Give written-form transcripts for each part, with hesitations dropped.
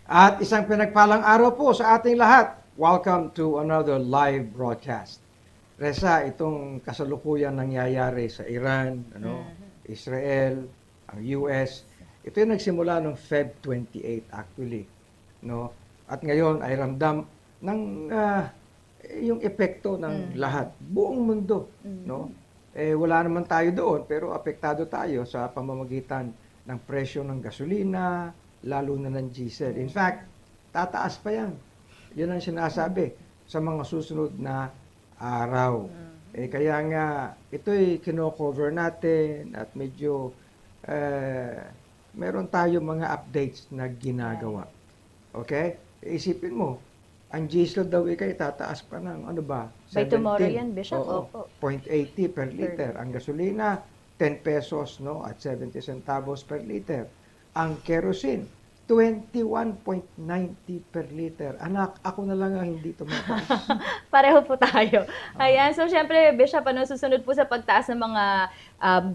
At isang pinagpalang araw po sa ating lahat. Welcome to another live broadcast. Reza, itong kasalukuyan nangyayari sa Iran, Israel, ang US, ito yung nagsimula noong Feb 28 actually. No? At ngayon ay ramdam ng yung epekto ng lahat, buong mundo. No? Wala naman tayo doon, pero apektado tayo sa pamamagitan ng presyo ng gasolina, lalo na ng diesel. In fact, tataas pa yan. Yun ang sinasabi sa mga susunod na araw. Kaya nga, ito'y kino-cover natin at medyo meron tayo mga updates na ginagawa. Okay? Isipin mo, ang diesel daw ikay tataas pa ng ano ba? By tomorrow yan, Bishop. Oo, Opo. 0.80 per liter. Ang gasolina, 10 pesos, no? At 70 centavos per liter. Ang kerosene, 21.90 per liter. Anak, ako na lang ang hindi tumataas. Pareho po tayo. Ayan, so syempre, Bishop, susunod po sa pagtaas ng mga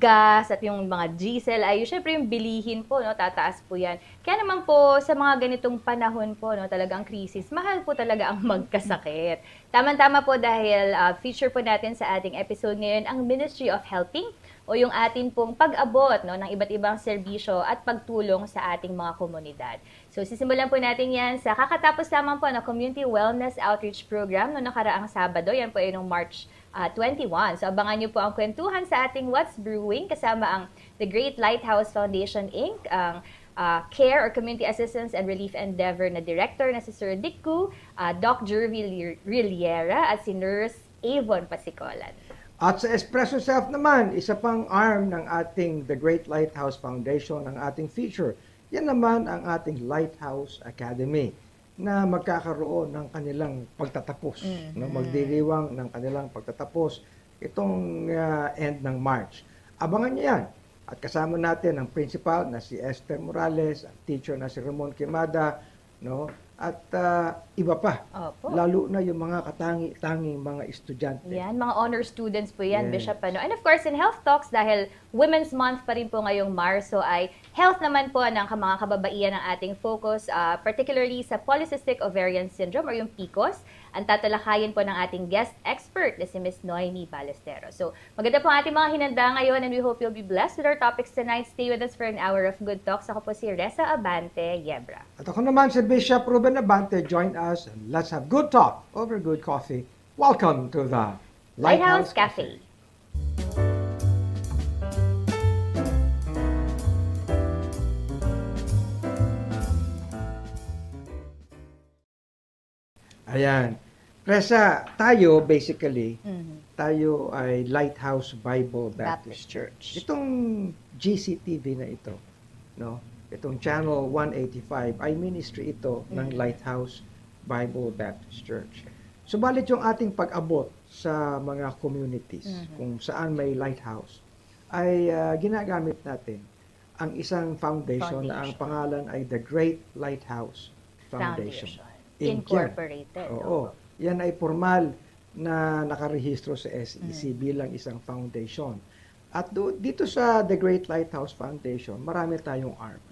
gas at yung mga diesel, ay syempre yung bilihin po, no, tataas po yan. Kaya naman po, sa mga ganitong panahon po, no, talagang krisis, mahal po talaga ang magkasakit. Tama-tama po dahil feature po natin sa ating episode ngayon, ang Ministry of Helping, o yung atin pong pag-abot, no, ng iba't ibang serbisyo at pagtulong sa ating mga komunidad. So sisimulan po natin yan sa kakatapos lamang po ng Community Wellness Outreach Program no nakaraang Sabado. Yan po ay noong March 21. So abangan niyo po ang kwentuhan sa ating What's Brewing kasama ang The Great Lighthouse Foundation Inc., ang Care or Community Assistance and Relief Endeavor na Director na si Sir Dick Koo, Doc Jervy Riliera at si Nurse Avon Pasicolan. At sa Espresso Self naman, isa pang arm ng ating The Great Lighthouse Foundation, ang ating feature. Yan naman ang ating Lighthouse Academy na magkakaroon ng kanilang pagtatapos. No? Magdiriwang ng kanilang pagtatapos itong end ng March. Abangan niyo yan. At kasama natin ang principal na si Esther Morales, ang teacher na si Ramon Quemada, no? At iba pa. Opo. Lalo na yung mga katangi-tanging mga estudyante. Yan, mga honor students po yan, Yes. Bishop. And of course, in Health Talks, dahil Women's Month pa rin po ngayong Marso, ay health naman po ng mga kababaihan ng ating focus, particularly sa Polycystic Ovarian Syndrome or yung PCOS. Ang tatalakayin po ng ating guest expert na si Ms. Noemi Ballesteros. So, maganda po ang ating mga hinanda ngayon and we hope you'll be blessed with our topics tonight. Stay with us for an hour of good talks. Ako po si Reza Abante Yebra. At ako naman si Bishop Ruben Abante. Join us and let's have good talk over good coffee. Welcome to the Lighthouse Cafe. Ayan. Reza, tayo basically, tayo ay Lighthouse Bible Baptist Church. Itong GCTV na ito, no? Itong Channel 185 ay ministry ito ng Lighthouse Bible Baptist Church. Subalit yung ating pag-abot sa mga communities kung saan may lighthouse ay ginagamit natin ang isang foundation na ang pangalan ay The Great Lighthouse Foundation. Incorporated. Oo. Yan ay formal na nakarehistro sa SEC bilang isang foundation. At dito sa The Great Lighthouse Foundation, marami tayong arms.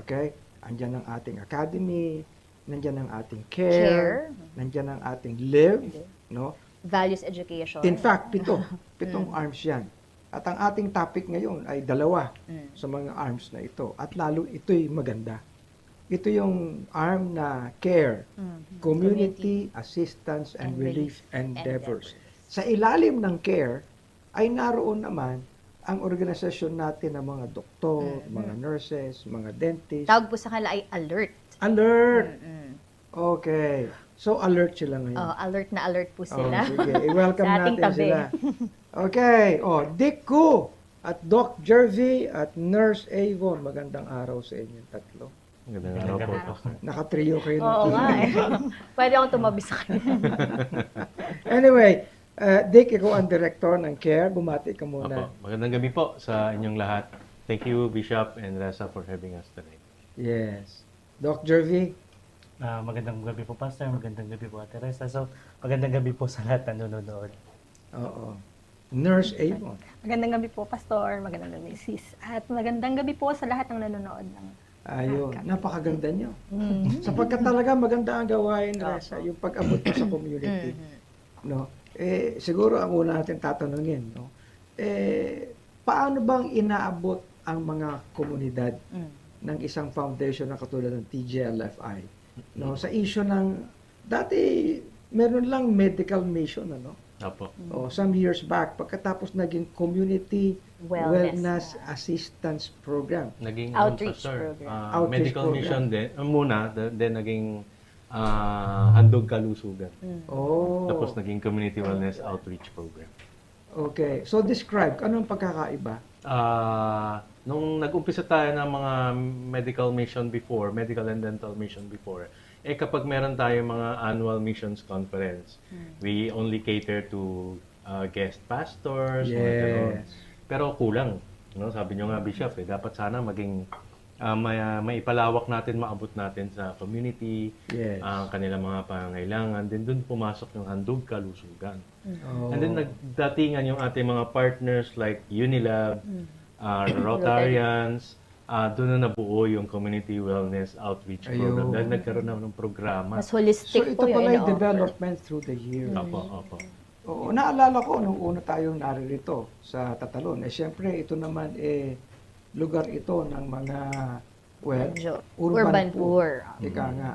Okay? Andyan ang ating academy, nandyan ang ating care, nandyan ang ating live, no? Values education. In fact, pitong arms yan. At ang ating topic ngayon ay dalawa sa mga arms na ito. At lalo ito'y maganda. Ito yung arm na care, community assistance and relief endeavors. Sa ilalim ng care ay naroon naman ang organisasyon natin ng mga doktor, mga nurses, mga dentists. Tawag po sa kanila ay alert. Alert! Okay. So, alert sila ngayon. Oh, alert po sila. Sige. I-welcome Sa ating natin tabi. sila. Okay. Dick Koo at Doc Jervy at Nurse Avon. Magandang araw sa inyong tatlo. Magandang araw po, Pastor. Nakatrio kayo ng Oo team. nga eh. Pwede akong tumabi sa kanya. Anyway, Dick, ikaw ang director ng CARE. Bumati ka muna. Opo. Magandang gabi po sa inyong lahat. Thank you, Bishop and Reza, for having us tonight. Yes. Doc Jervy, Magandang gabi po, Pastor. Magandang gabi po, Ate Reza. So, magandang gabi po sa lahat na nanonood. oo. Nurse Avon. Magandang gabi po, Pastor. Magandang gabi, Sis. At magandang gabi po sa lahat ng nanonood ng Ayun, napakaganda nyo. Mm. Sapagkat talaga maganda ang gawain, Opo. Resa, yung pag-abot mo sa community. No? Siguro ang una natin tatanungin, no? Paano bang inaabot ang mga komunidad ng isang foundation na katulad ng TGLFI? No? Sa issue ng, dati, meron lang medical mission, ano? Opo. Some years back, pagkatapos naging Community Wellness. Wellness Assistance Program. Naging Outreach pastor. program. Outreach Medical program. mission din. Muna, then naging handog kalusugan. Oh, Tapos naging community wellness outreach program. okay. So describe, anong pagkakaiba? Nung nag-umpisa tayo ng mga medical mission before, medical and dental mission before, kapag meron tayong mga annual missions conference, we only cater to guest pastors, mga ganon. Yes. Pero kulang. No? Sabi nyo nga, Bishop, dapat sana maging maipalawak natin, maabot natin sa community, Yes. ang kanilang mga pangangailangan. Then doon pumasok yung handog kalusugan. Oh. And then nagdatingan yung ating mga partners like Unilab, Rotarians, doon na nabuo yung Community Wellness Outreach Program. Ayun. Dahil nagkaroon na ng programa. Mas So holistic ito po yung pala yung ino-offer. development through the years. Opo, opo. Oo, naalala ko nung una tayong naririto sa Tatalon. Siyempre, ito naman lugar ito ng mga Medyo urban poor. Ika nga,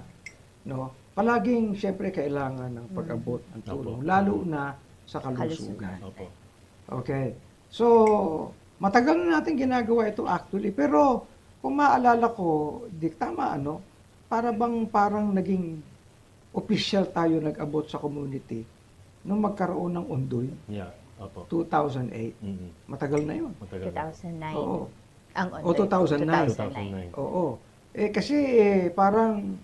no? Palaging siyempre kailangan ng pag-abot ng tulong, lalo na sa kalusugan. Opo. Okay. So, matagal na natin ginagawa ito actually, pero kung maalala ko, di tama ano, parang naging official tayo nag-abot sa community nung magkaroon ng Undoy, Yeah, opo. 2008. Mm-hmm. Matagal na yun. Matagal na. 2009. Oo. Ang O, 2009. 2009. Oo. Kasi parang,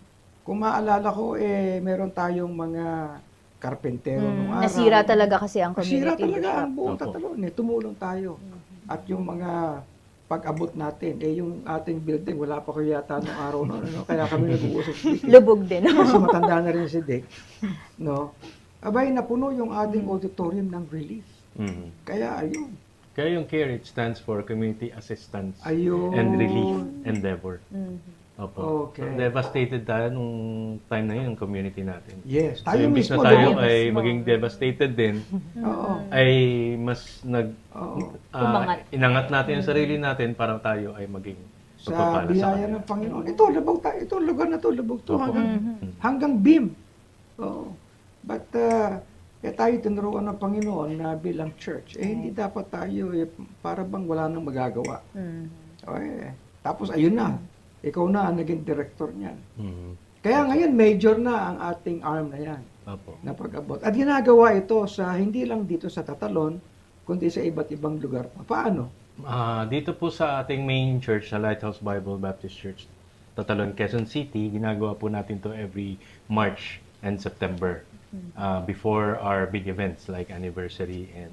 kung maalala ko, meron tayong mga karpentero nung araw. Nasira talaga kasi ang community. Nasira talaga Bishop. ang buong Opo. Tatalon. Tumulong tayo. At yung mga pag-abot natin, yung ating building, wala pa ko yata nung araw na, ano, kaya kami nag-uusap dito. Lubog din. Kasi matanda na rin si Dick. No? Abay, napuno yung ating auditorium ng relief. Mhm. Kaya, ayun. Kaya yung CARE, it stands for Community Assistance Ayun. and Relief Endeavor. Opo. Okay. Devastated tayo nung time na yun, yung community natin. Yes. So, Tayo imbis mismo. na tayo lumabas. ay mismo. maging devastated din, Oo. ay mas Oo. Umangat. inangat natin yung sarili natin para tayo ay maging Sa pagpapala sa biyaya kanila. ng Panginoon. Ito, labog tayo. Ito, lugar na to, labog to. Opo. Hanggang BIM. Oo. But, kaya tayo tinuruan ng Panginoon na bilang church, hindi dapat tayo, para bang wala nang magagawa. Okay. Tapos, ayun na. Ikaw na ang naging director niyan. Mhm. Kaya ngayon, major na ang ating arm na yan, Opo. na pag-abot. At ginagawa ito sa, hindi lang dito sa Tatalon, kundi sa iba't ibang lugar pa. Paano? Dito po sa ating main church, sa Lighthouse Bible Baptist Church, Tatalon, Quezon City, ginagawa po natin to every March and September before our big events like anniversary and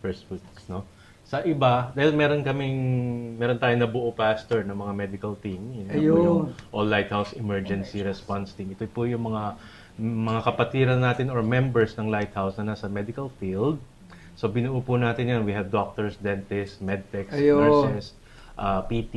first fruits, no? Sa iba, dahil meron tayong nabuo pastor ng mga medical team, yun nga po Ayun. yung All Lighthouse Emergency Response Team. Ito po yung mga kapatiran natin or members ng Lighthouse na nasa medical field. So binuo po natin yan. We have doctors, dentists, medtechs, Ayun. nurses, PT,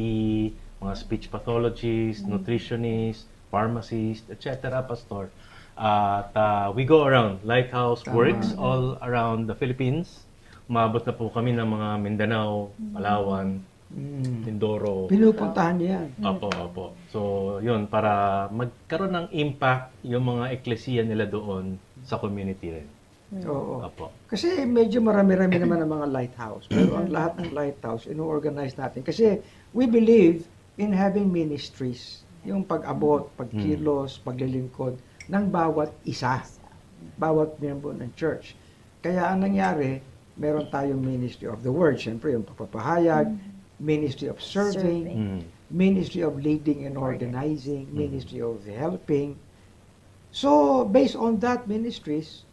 mga speech pathologists, nutritionists, pharmacists, etc. Pastor. At we go around. Lighthouse Tama. works all around the Philippines. Umabot na po kami ng mga Mindanao, Palawan, Mindoro. Pinupuntahan niya yan. Opo. So, yun, para magkaroon ng impact yung mga eklesiya nila doon sa community rin. Oo. Opo. Kasi medyo marami-rami naman ang mga lighthouse. Pero ang lahat ng lighthouse, ino-organize natin. Kasi we believe in having ministries. Yung pag-abot, pagkilos, paglilingkod ng bawat isa. Bawat miyembro ng church. Kaya ang nangyari, meron tayong ministry of the word. Siyempre, yung pagpapahayag, ministry of serving, ministry of leading and organizing, ministry of helping. So, based on that ministries,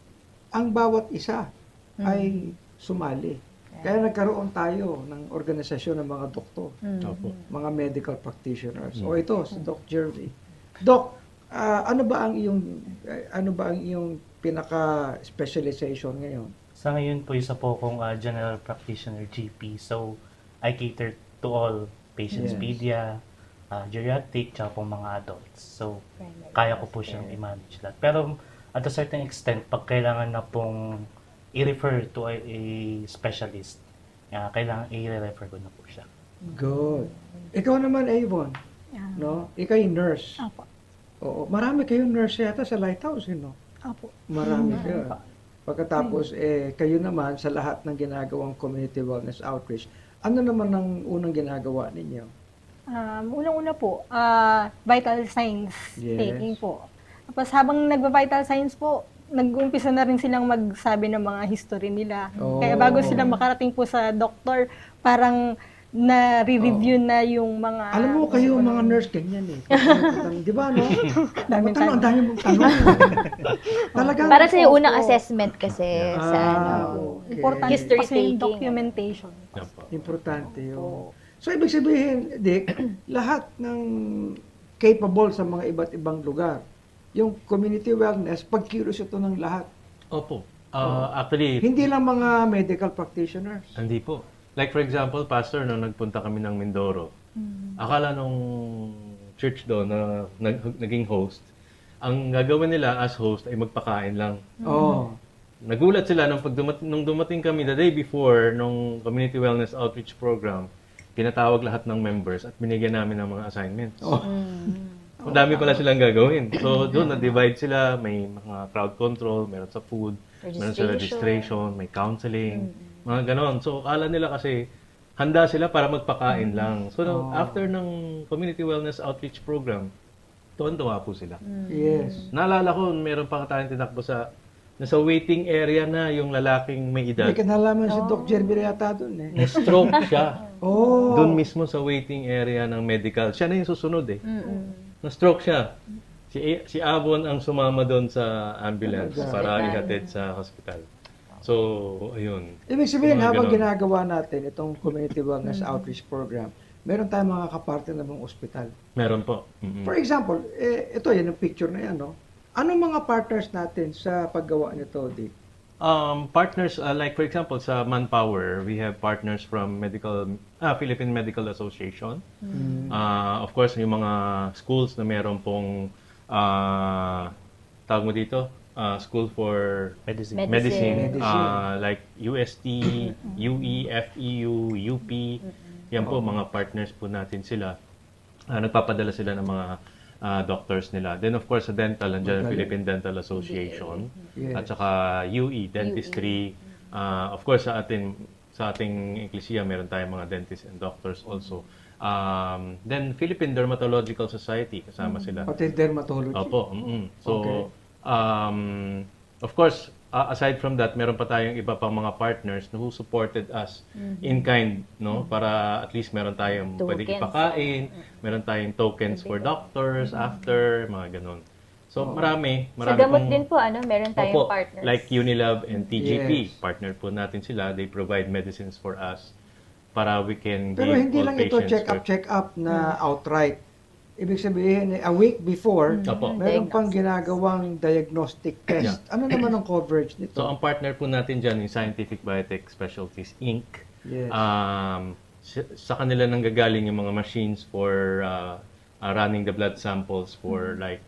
ang bawat isa ay sumali. Kaya nagkaroon tayo ng organisasyon ng mga doktor, Opo. mga medical practitioners. O ito, si Doc Jervy. Doc, ano ba ang iyong pinaka-specialization ngayon? Sa ngayon po, isa po akong general practitioner GP. So, I cater to all patients, Yes. pedia, geriatric, tsaka po mga adults. So, Primary kaya ko po healthcare. siyang i-manage lahat. Pero at a certain extent, pag kailangan na pong i-refer to a specialist, kailangan i-refer ko na po siya. Good. Ikaw naman, Avon, Yeah. no? Ikaw yung nurse. Apo. Oo, marami kayong nurse yata sa Lighthouse, no? Apo. Marami ka. Pagkatapos, kayo naman sa lahat ng ginagawang community wellness outreach, ano naman ang unang ginagawa ninyo? Unang-una po, vital signs Yes. taking po. Tapos habang nagva-vital signs po, nag-umpisa na rin silang magsabi ng mga history nila. Oh. Kaya bago sila makarating po sa doktor, parang na-review na yung mga... Alam mo, kayo mga nurse, ganyan eh. Di ba, no? Daming Ang dami mong tanong. Talagang, Para sa yung unang assessment kasi sa ano. okay. Importante History kasi yung taking. documentation. Yan po. Importante yun. So, ibig sabihin, Dick, lahat ng capable sa mga iba't ibang lugar, yung community wellness, pagkilos ito ng lahat. Opo. Actually, Hindi lang mga medical practitioners. hindi po. Like for example, pastor, nung nagpunta kami ng Mindoro, akala nung church doon na naging host, ang gagawin nila as host ay magpakain lang. Oh. Nagulat sila nung dumating kami the day before nung community wellness outreach program, pinatawag lahat ng members at binigyan namin ng mga assignments. Oh. Ang dami pala silang gagawin. So doon na-divide sila, may mga crowd control, meron sa food, meron sa registration, may counseling, mga ganon. So akala nila kasi handa sila para magpakain lang. So after ng community wellness outreach program, tuwan-tuwa po sila. Yes. Naalala ko, meron pa tayong tinakbo nasa waiting area na yung lalaking may edad. May kinalaman si Doc Jeremy yata doon eh. Na-stroke siya. Oh. Doon mismo sa waiting area ng medical. Siya na yung susunod eh. Na-stroke siya. Si Avon ang sumama doon sa ambulance para ihatid sa hospital. So, ayun. Ibig sabihin, Mga habang ganon. ginagawa natin itong community wellness outreach program, meron tayong mga kaparte na mga ospital. Meron po. Mm-mm. For example, ito yan, yung picture na yan, no? Anong mga partners natin sa paggawa nito, Dick? Partners, like for example, sa Manpower, we have partners from Philippine Medical Association. Of course, yung mga schools na meron pong, tawag mo dito, School for Medicine. Medicine, Medicine. like UST, UE, FEU, UP. Yan po, mga partners po natin sila. Nagpapadala sila ng mga doctors nila. Then of course, sa dental, nandiyan ang Magaling. Philippine Dental Association. Yes. At saka UE, dentistry. Of course, sa ating eklesiya, meron tayong mga dentists and doctors also. Then Philippine Dermatological Society, kasama sila. Pati dermatology. Opo. So, Okay. of course, aside from that, meron pa tayong iba pang mga partners who supported us in kind, no? Para at least meron tayong pwede Tokens. ipakain, meron tayong tokens for doctors after, mga ganun. So, marami Sa gamot pong- din po, meron tayong Opo, partners. like Unilab and TGP, Yes. partner po natin sila. They provide medicines for us para we can Pero give hindi all lang ito patients check-up na outright. Ibig sabihin, a week before, Opo. meron pang ginagawang diagnostic test. Ano naman ang coverage nito? So, ang partner po natin dyan yung Scientific Biotech Specialties, Inc. Yes. Sa kanila nanggagaling yung mga machines for running the blood samples for like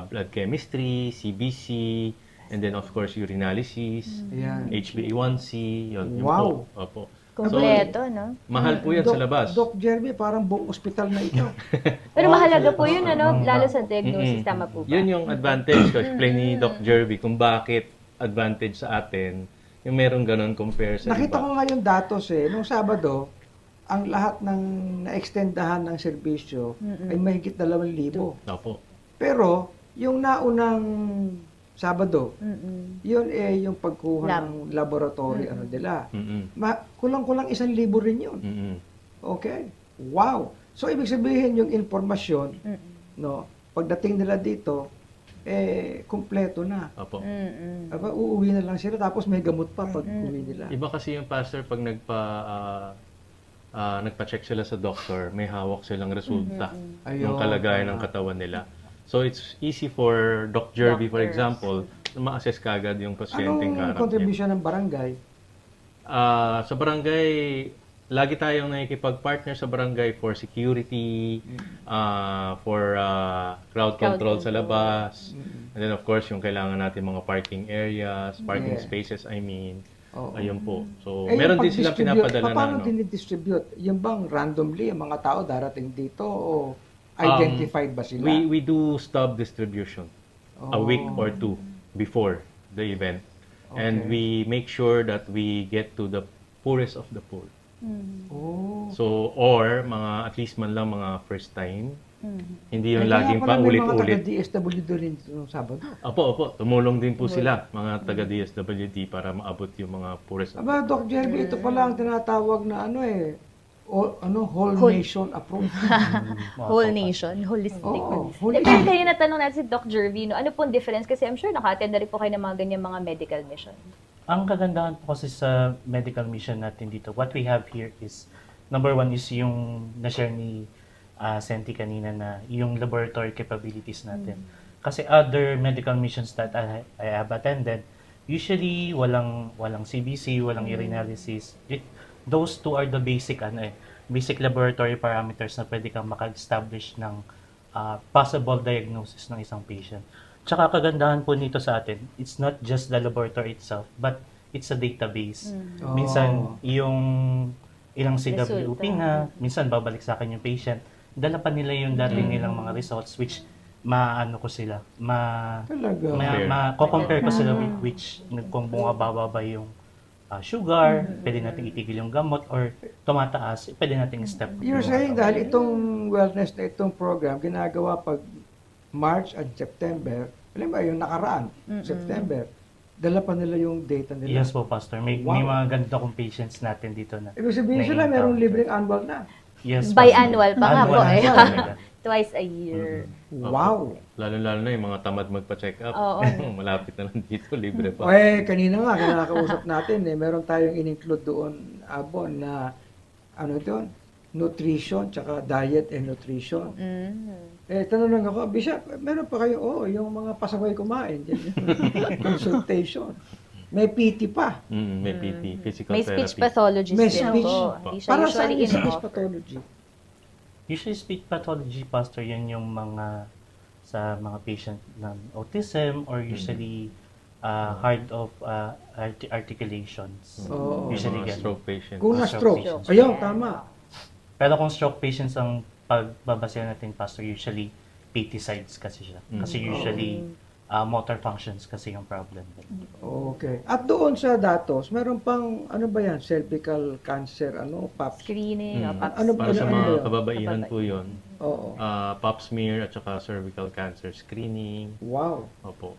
blood chemistry, CBC, and then of course urinalysis, Ayan. HbA1c, yun Wow. po. Opo. Kompleto, no? Mahal po yan sa labas. Doc Jeremy, parang buong ospital na ito. Pero mahalaga po yun, lalo sa diagnosis, Mm-mm. tama po ba? Yun yung advantage ko. Explain ni Doc Jervy kung bakit advantage sa atin yung meron ganun compare sa Nakita iba. ko nga yung datos nung Sabado, ang lahat ng na-extendahan ng serbisyo ay mahigit 2,000. Opo. Pero, yung naunang Sabado, yun yung pagkuha Lab. ng laboratory nila. Mm-mm. Kulang-kulang 1,000 rin yun. Mm-mm. Okay. Wow. So, ibig sabihin yung informasyon, no, pagdating nila dito, kumpleto na. Opo. Aba, uuwi na lang sila, tapos may gamot pa pag uwi nila. Iba kasi yung pastor pag nagpa-check sila sa doctor, may hawak silang resulta ng Ayun. kalagayan ng katawan nila. So it's easy for Doc Jervy, for Doctors. example, na ma-assess kagad yung pasyenteng Anong kaharap niya. contribution ng barangay? Sa barangay, lagi tayong nakikipag-partner sa barangay for security, for crowd control sa labas. And then of course, yung kailangan natin mga parking areas, parking Yeah. spaces, I mean. Oo. Ayun po. So, Eh, meron yung din silang pag-distribute, pinapadala na paano ano. dinidistribute? Yung bang randomly ang mga tao darating dito o identified ba sila? We do stub distribution a week Oh. or two before the event. And Okay. we make sure that we get to the poorest of the poor. Oh. So, or mga at least man lang mga first time. Hindi yung Eh, laging kaya pala may mga paulit-ulit. taga-DSWD rin noong Sabado. Opo. Tumulong din po sila, mga taga-DSWD, para maabot yung mga poorest. Aba, Doc Jerby, ito pala ang tinatawag na whole nation approach. Whole nation, holistic. Oo, Pero kayo natanong natin si Doc Jervy, ano pong difference? Kasi I'm sure naka-attend na rin po kayo ng mga ganyan mga medical mission. Ang kagandahan po kasi sa medical mission natin dito, what we have here is, number one is yung na-share ni Senti kanina na yung laboratory capabilities natin. Kasi other medical missions that I have attended, usually walang CBC, walang urinalysis. Those two are the basic basic laboratory parameters na pwede kang maka-establish ng possible diagnosis ng isang patient. Tsaka kagandahan po nito sa atin, it's not just the laboratory itself, but it's a database. Minsan, yung ilang CWP Resulta. na, minsan babalik sa akin yung patient, dala pa nila yung dating nilang mga results, which maano ko sila, Talaga. compare ko sila with which kung bumababa yung sugar, pwede natin itigil yung gamot, or tumataas, pwede natin step. You're saying dahil itong wellness na itong program, ginagawa pag March at September, alam ba yung nakaraan, September, dala pa nila yung data nila. Yes po, Pastor. May Wow. mga ganito akong patients natin dito na. Ibig sabihin sila, na-encounter. merong libreng annual na. Yes, Biannual pa nga po. Annual. Eh. Twice a year. Wow! Lalo-lalo na yung mga tamad magpa-check up. Oo. Malapit na lang dito, libre pa. Kanina nga, kinakausap natin, meron tayong in-include doon, Abon, na nutrition, tsaka diet and nutrition. Tanong lang ako, Bishop, meron pa kayo, yung mga pasaway kumain, yan yung consultation. May PT pa. May PT, physical May therapy. speech pathologist May din speech. po. Hindi siya Para sa usually speech in-offer. pathology. Usually, speech pathology, Pastor, yan yung mga sa mga patient ng autism or usually hard of articulations. Oo. Usually Mga ganun. stroke patient. Kung na Stroke stroke. patients. Ayun, tama. Pero kung stroke patients ang pagbabasehan natin, Pastor, usually PT sides kasi siya. Kasi usually motor functions kasi yung problem. Okay. At doon sa datos, meron pang, cervical cancer, PAPS. Screening, pap Ano ba Para sa ano mga yun? kababaihan po yun, Oo. pap smear at saka cervical cancer screening. Wow. Opo.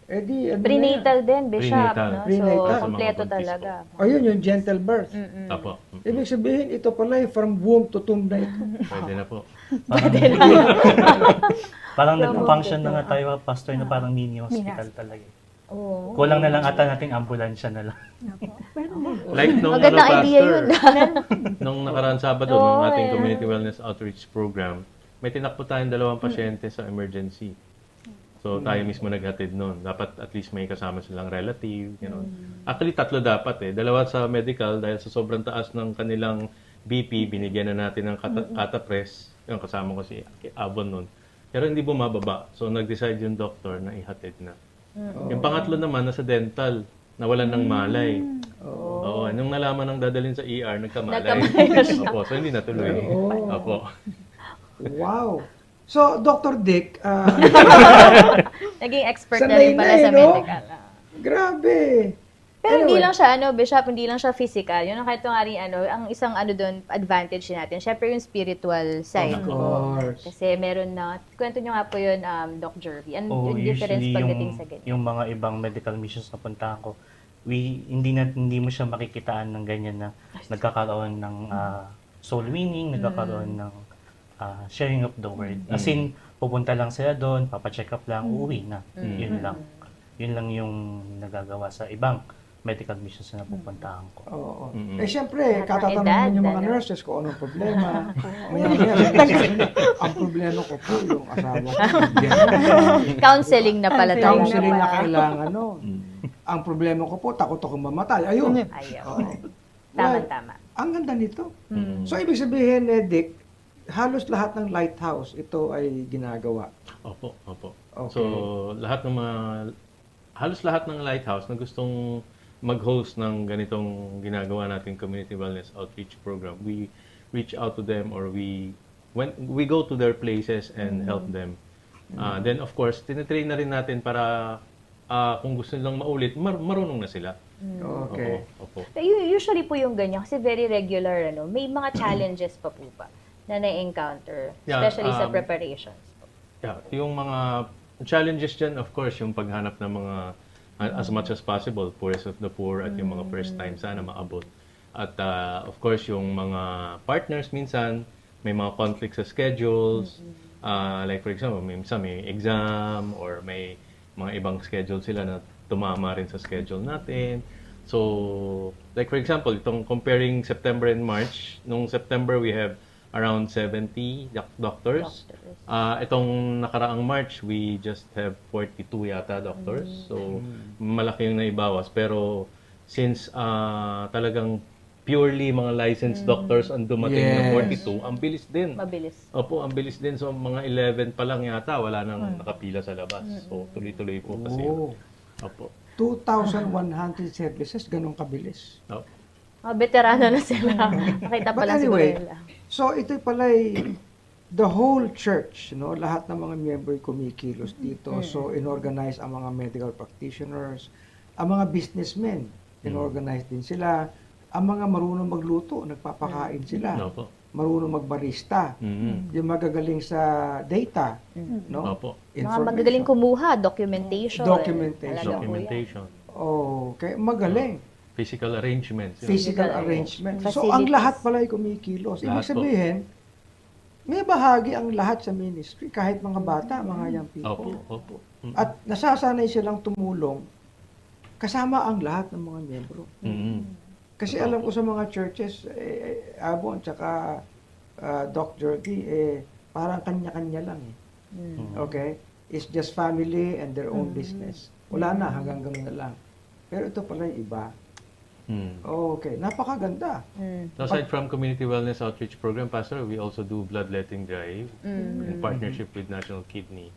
Di, ano Prenatal din, Bishop. Prenatal. No? Prenatal. So, kompleto Sa mga buntis talaga. na yan? Ayun, yung gentle birth. Opo. Ibig sabihin, ito pala from womb to tomb na ito. Pwede na po. Parang nag-function na nga tayo, Pastor, na parang mini hospital talaga. Oo. Kulang na lang ata nating ambulansya na lang. Like nung Magandang idea Pastor, yun. nung nakaraan Sabado, nung ating community wellness outreach program, may tinakbo tayong 2 pasyente sa emergency. So, tayo mismo naghatid nun. Dapat at least may kasama silang relative, gano'n. Actually, 3 dapat 2 sa medical dahil sa sobrang taas ng kanilang BP, binigyan na natin ng catapres. Yung kasama ko si Abon nun. Pero hindi bumababa. So, nag-decide yung doctor na ihatid na. Yung pangatlo naman, nasa dental, nawalan ng malay. Oo. Nung nalaman ng dadalhin sa ER, nagkamalay. Opo, so hindi natuloy. Opo. Wow. So, Dr. Dick, Naging expert na sanay rin pala na sa no? medical. Grabe. Pero hindi Anyway. lang siya, Bishop, hindi lang siya physical. Yun ang kahit nga rin, ang isang doon, advantage natin. Syempre yung spiritual side. Of course. Kasi meron na, kwento nyo nga po yun, Doc Jervy. Ano yung difference usually pagdating sa ganyan? yung mga ibang medical missions na puntahan ko, hindi mo siya makikitaan ng ganyan na nagkakaroon ng soul winning, nagkakaroon ng sharing of the word. As in, pupunta lang sila doon, papacheck up lang, uuwi na. Yun lang. Yun lang yung nagagawa sa ibang medical missions na napupuntahan ko. Oo. Mm-mm. Siyempre, Lahat ng katatanungin yung edad, mga ano? nurses kung anong problema. Maya-maya, ang problema ko po, yung asawa ko. Counseling na pala tayo. Counseling na kailangan, Ang problema ko po, takot akong mamatay. Ayun. Ayaw. Oo. Tama-tama. Ang ganda nito. Mm. So, ibig sabihin, Dick, halos lahat ng lighthouse ito ay ginagawa. Opo, opo. Okay. So, halos lahat ng lighthouse na gustong mag-host ng ganitong ginagawa nating community wellness outreach program, we reach out to them or we go to their places and help them. Then of course, tinitrain na rin natin para kung gusto nilang maulit, marunong na sila. Okay. Opo. Usually po yung ganyan, kasi very regular, ano, may mga challenges pa po ba na na-encounter, Yeah, especially sa preparations po. Yeah, yung mga challenges dyan, of course, yung paghanap ng mga as much as possible, poorest of the poor at yung mga first time sana maabot. At of course, yung mga partners minsan, may mga conflicts sa schedules. Like for example, minsan may exam or may mga ibang schedule sila na tumama rin sa schedule natin. So, like for example, itong comparing September and March, nung September we have around 70 doctors. Itong nakaraang March, we just have 42 yata doctors. So, malaki yung naibawas. Pero, since talagang purely mga licensed doctors ang dumating na 42, ang bilis din. Mabilis. Opo, ang bilis din. So, mga 11 pa lang yata, wala nang nakapila sa labas. So, tuloy-tuloy po kasi. Oh. Opo. 2,100 services, ganun kabilis. Opo. Mga veterano na sila. Nakita pa But lang siguro anyway, nila. so ito pala the whole church, no? Lahat ng mga member kumikilos dito. So inorganize ang mga medical practitioners, ang mga businessmen, inorganize din sila. Ang mga marunong magluto, nagpapakain sila. Opo. Marunong magbarista. Yung magagaling sa data, no? Opo. Mga magagaling kumuha, documentation. Documentation. Talaga po yan. Documentation. Oh, kaya magaling. Physical arrangements. yun. Physical Physical arrangement. So, facilities. ang lahat pala ay kumikilos. Ibig Lahat po. sabihin, may bahagi ang lahat sa ministry, kahit mga bata, mga young people. Opo, opo. At nasasanay silang tumulong kasama ang lahat ng mga miyembro. Kasi alam ko sa mga churches, Abon, tsaka Doc Jordy, parang kanya-kanya lang. Okay? It's just family and their own business. Wala na, hanggang ganun na lang. Pero ito pala yung iba. Okay, napakaganda. So aside from community wellness outreach program, Pastor, we also do bloodletting drive in partnership with National Kidney.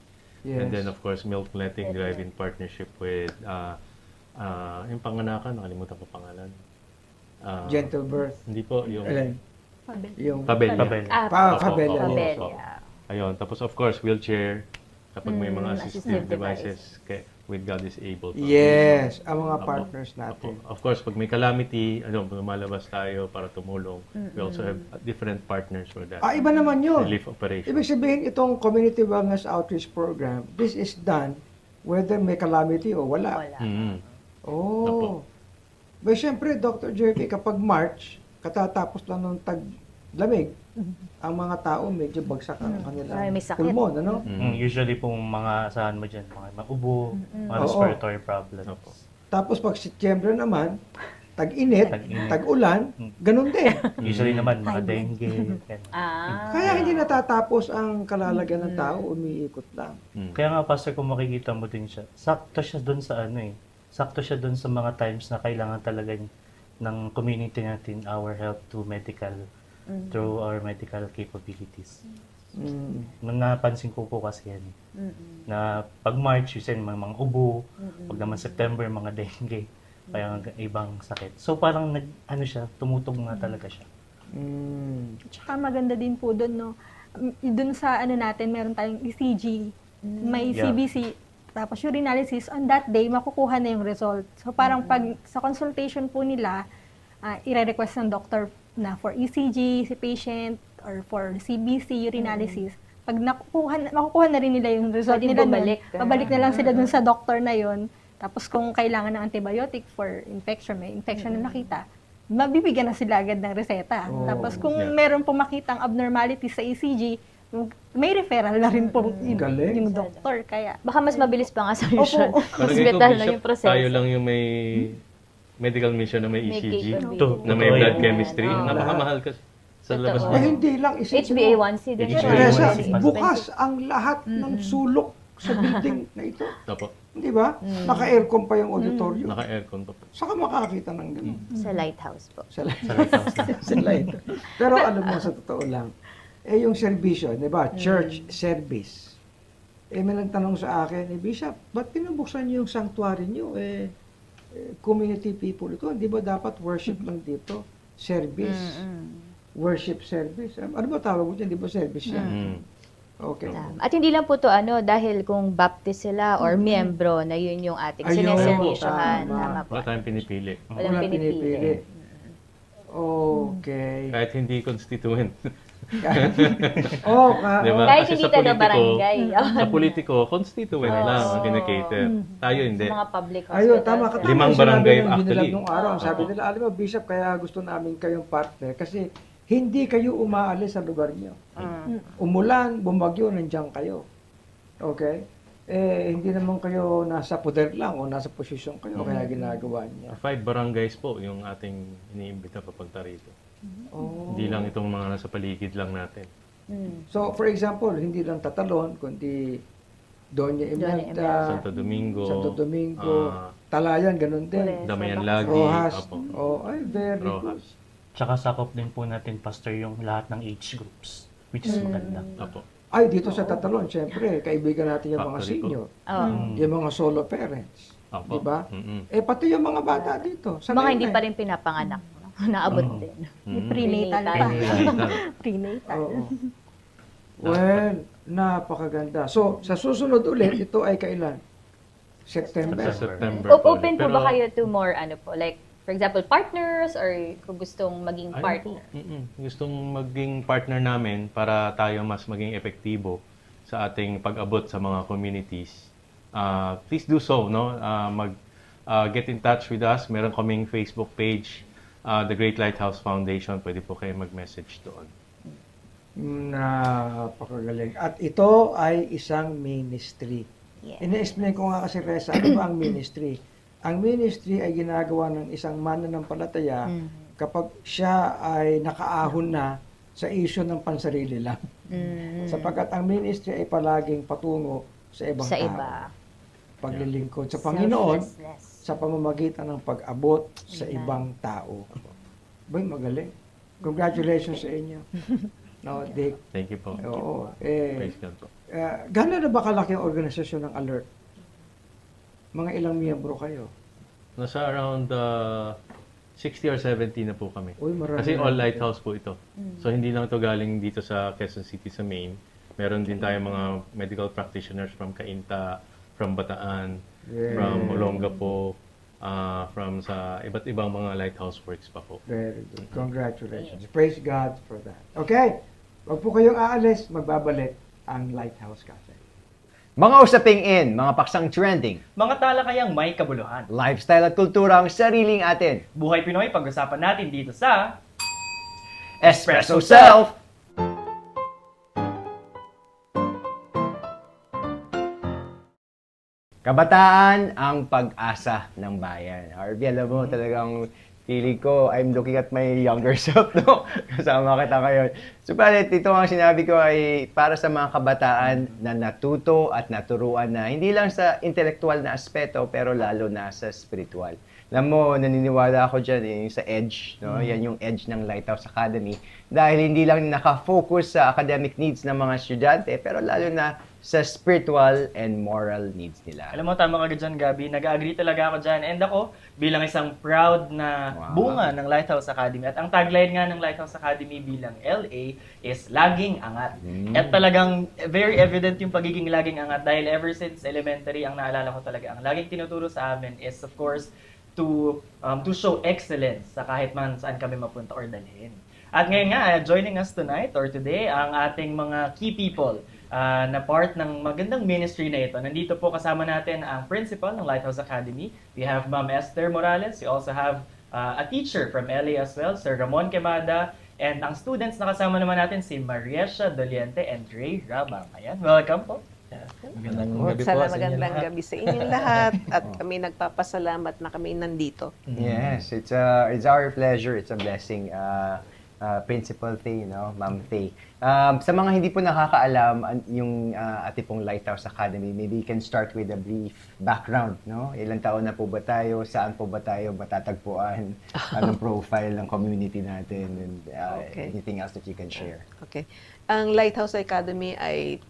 Yes. And then of course, milk letting drive in partnership with yung panganakan, nakalimutan ko pangalan. Gentle birth. Hindi po, yung Alin? Yung Pabella. Pabella. Pa- Opo, Pabella, opo, yes. opo. Ayun, tapos of course, wheelchair. Kapag may mga assistive assistive devices, with God is able. Yes, ang mga Opo. partners natin. Of course, pag may calamity, lumalabas tayo para tumulong. We also have different partners for that. Iba naman yun. Relief operation. Ibig sabihin, itong Community Wellness Outreach Program, this is done whether may calamity o wala. Wala. Oh. Opo. But syempre, Dr. Jerry, kapag March, katatapos lang ng taglamig, ang mga tao medyo bagsak ang kanilang Ay, may sakit. pulmon, ano? Usually pong mga saan mo dyan, mga ubo, mga Oo. respiratory problems. Opo. Tapos pag Setyembre naman, tag-init, Tag-init. tag-ulan, ganun din. Usually naman, mga dengue. ganun. Kaya hindi natatapos ang kalalagyan ng tao, umiikot lang. Kaya nga, Pastor, kung makikita mo din siya, sakto siya dun sa sakto siya dun sa mga times na kailangan talaga ng community natin our help to medical, through our medical capabilities. Nung napansin ko po kasi yan, na pag March, yun mga ubo, pag naman September, mga dengue, kaya ibang sakit. So parang tumutog na talaga siya. Tsaka maganda din po doon, no? Doon sa natin, meron tayong ECG, may Yeah. CBC, tapos urinalysis, on that day, makukuha na yung result. So parang pag sa consultation po nila, i-request ng doctor na for ECG si patient or for CBC urinalysis. Pag makukuha na rin nila yung result Pwedeng nila bumalik. babalik na lang sila dun sa doctor na yon. Tapos kung kailangan ng antibiotic for infection, may infection na nakita, mabibigyan na sila agad ng reseta. Oh, Tapos kung yeah. meron po makitang abnormality sa ECG, may referral na rin po Galing. yung doctor. Kaya, Baka mas mabilis pa nga solution. Opo. Parang ito, Hospital na Bishop, yung proseso. tayo lang yung may medical mission na may May ECG, capability. na may Totoo blood yan. chemistry. Oo. Napakamahal kasi sa Totoo. labas Eh, mo. hindi lang isipin mo. HbA1c din. HbA1c. Teresa, Expensive. bukas ang lahat ng sulok sa building na ito. Opo. Di ba? Naka-aircon pa yung auditorium. Naka-aircon pa po. Saka makakita ng gano'n. Sa lighthouse po. Sa light. Sa light. Pero alam mo, sa totoo lang, yung serbisyo, di ba? Church service. May nagtanong sa akin, Bishop, ba't pinabuksan niyo yung sanctuary niyo? Community people ito. Di ba dapat worship lang dito? Service. Worship service. Ano ba tawag mo dyan? Di ba service yan? Okay. At hindi lang po to dahil kung baptist sila or miyembro na yun yung ating Ayun, sineservisyohan. tama. Tama po. Wala tayong pinipili. Walang pinipili. Okay. Kahit hindi constituent. Diba? Kahit Kasi hindi sa taga politiko, barangay. sa politiko, constituent lang ang kinikater. Tayo hindi. Sa mga public hospitals. Ayun, tama ka. Limang Tama yung sinabi barangay ng actually. Binilab nung araw. Sabi nila, alam mo, Bishop, kaya gusto namin kayong partner kasi hindi kayo umaalis sa lugar niyo. Umulan, bumagyo, nandiyan kayo. Okay? Hindi naman kayo nasa poder lang o nasa posisyon kayo, kaya ginagawa niyo. 5 barangays po yung ating iniimbita papunta rito. Oh. Hindi lang itong mga nasa paligid lang natin. So, for example, hindi lang Tatalon, kundi Doña Imelda, Santo Domingo, Talayan, ganun din. Correct. Damayan Lagi. Rojas. Apo. Ay, very good. Rojas. Tsaka sakop din po natin, Pastor, yung lahat ng age groups, which is maganda. Apo. Ay, dito sa Tatalon, syempre, kaibigan natin yung mga Factory po. senior, Oh. yung mga solo parents. Apo. Diba? Mm-mm. Pati yung mga bata dito. Mga hindi pa rin pinapanganak. Naabot din. May prenatal pa. Prenatal. Prenatal. Oo. Well, napakaganda. So, sa susunod ulit, ito ay kailan? September. Sa September. Open po Pero, ba kayo to more, like, for example, partners or kung gustong maging ayun partner? po. Gustong maging partner namin para tayo mas maging epektibo sa ating pag-abot sa mga communities. Please do so, no? Get in touch with us. Meron kaming Facebook page, The Great Lighthouse Foundation. Pwede po kayo mag-message doon. Napakagaling. At ito ay isang ministry. Yes. Ina-explain ko nga kasi, Reza, ano ba ang ministry? Ang ministry ay ginagawa ng isang mananampalataya kapag siya ay nakaahon na sa issue ng pansarili lang. Sapagkat ang ministry ay palaging patungo sa ibang Sa tao. iba. Paglilingkod sa Panginoon Selflessness. sa pamamagitan ng pag-abot sa ibang tao. Boy, magaling. Congratulations sa inyo. No, Dick. Thank you po. Oo. Praise God po. Gano'n na ba kalaki ang organisasyon ng Alert? Mga ilang miyembro kayo? Nasa around 60 or 70 na po kami. Uy, marami Kasi na. all lighthouse po ito. So hindi lang ito galing dito sa Quezon City sa Maine. Meron din tayo mga medical practitioners from Cainta, from Bataan, Yeah. from Olongapo, from sa iba't ibang mga lighthouse works pa po. Very good. Congratulations. Praise God for that. Okay. Huwag po kayong aalis. Magbabalik ang Lighthouse Cafe. Mga usaping in, mga paksang trending, Mga talakayang may kabuluhan. lifestyle at kultura ang sariling atin. Buhay Pinoy, pag-usapan natin dito sa Espresso Self! Kabataan ang pag-asa ng bayan. Harvey, alam mo, talagang feeling ko, I'm looking at my younger self, no? Kasama kita ngayon. Subalit, ito ang sinabi ko ay para sa mga kabataan na natuto at naturuan na hindi lang sa intelektual na aspeto, pero lalo na sa spiritual. Alam mo, naniniwala ako dyan sa edge, no? Yan yung edge ng Lighthouse Academy. Dahil hindi lang nakafocus sa academic needs ng mga estudyante, pero lalo na sa spiritual and moral needs nila. Alam mo, tama ka dyan, Gabi. Nag-agree talaga ako dyan. And ako, bilang isang proud na Wow. bunga ng Lighthouse Academy. At ang tagline nga ng Lighthouse Academy bilang LA is laging angat. At talagang very evident yung pagiging laging angat dahil ever since elementary, ang naalala ko talaga, ang laging tinuturo sa amin is, of course, to show excellence sa kahit man saan kami mapunta or dalhin. At ngayon nga, joining us tonight or today, ang ating mga key people na part ng magandang ministry na ito. Nandito po kasama natin ang principal ng Lighthouse Academy. We have Ma'am Esther Morales. We also have a teacher from LA as well, Sir Ramon Quemada. And ang students na kasama naman natin si Mariesha Doliente and Ray Rabang. Ayan, welcome po. Magandang gabi sa inyong lahat at kami nagpapasalamat na kami nandito. Yes, it's our pleasure, it's a blessing. Principal Thay, no? Ma'am Thay. Sa mga hindi po nakakaalam yung ating pong Lighthouse Academy, maybe you can start with a brief background, no? Ilang taon na po ba tayo? Saan po ba tayo matatagpuan? Anong profile ng community natin? And Okay. anything else that you can share? Okay. Ang Lighthouse Academy ay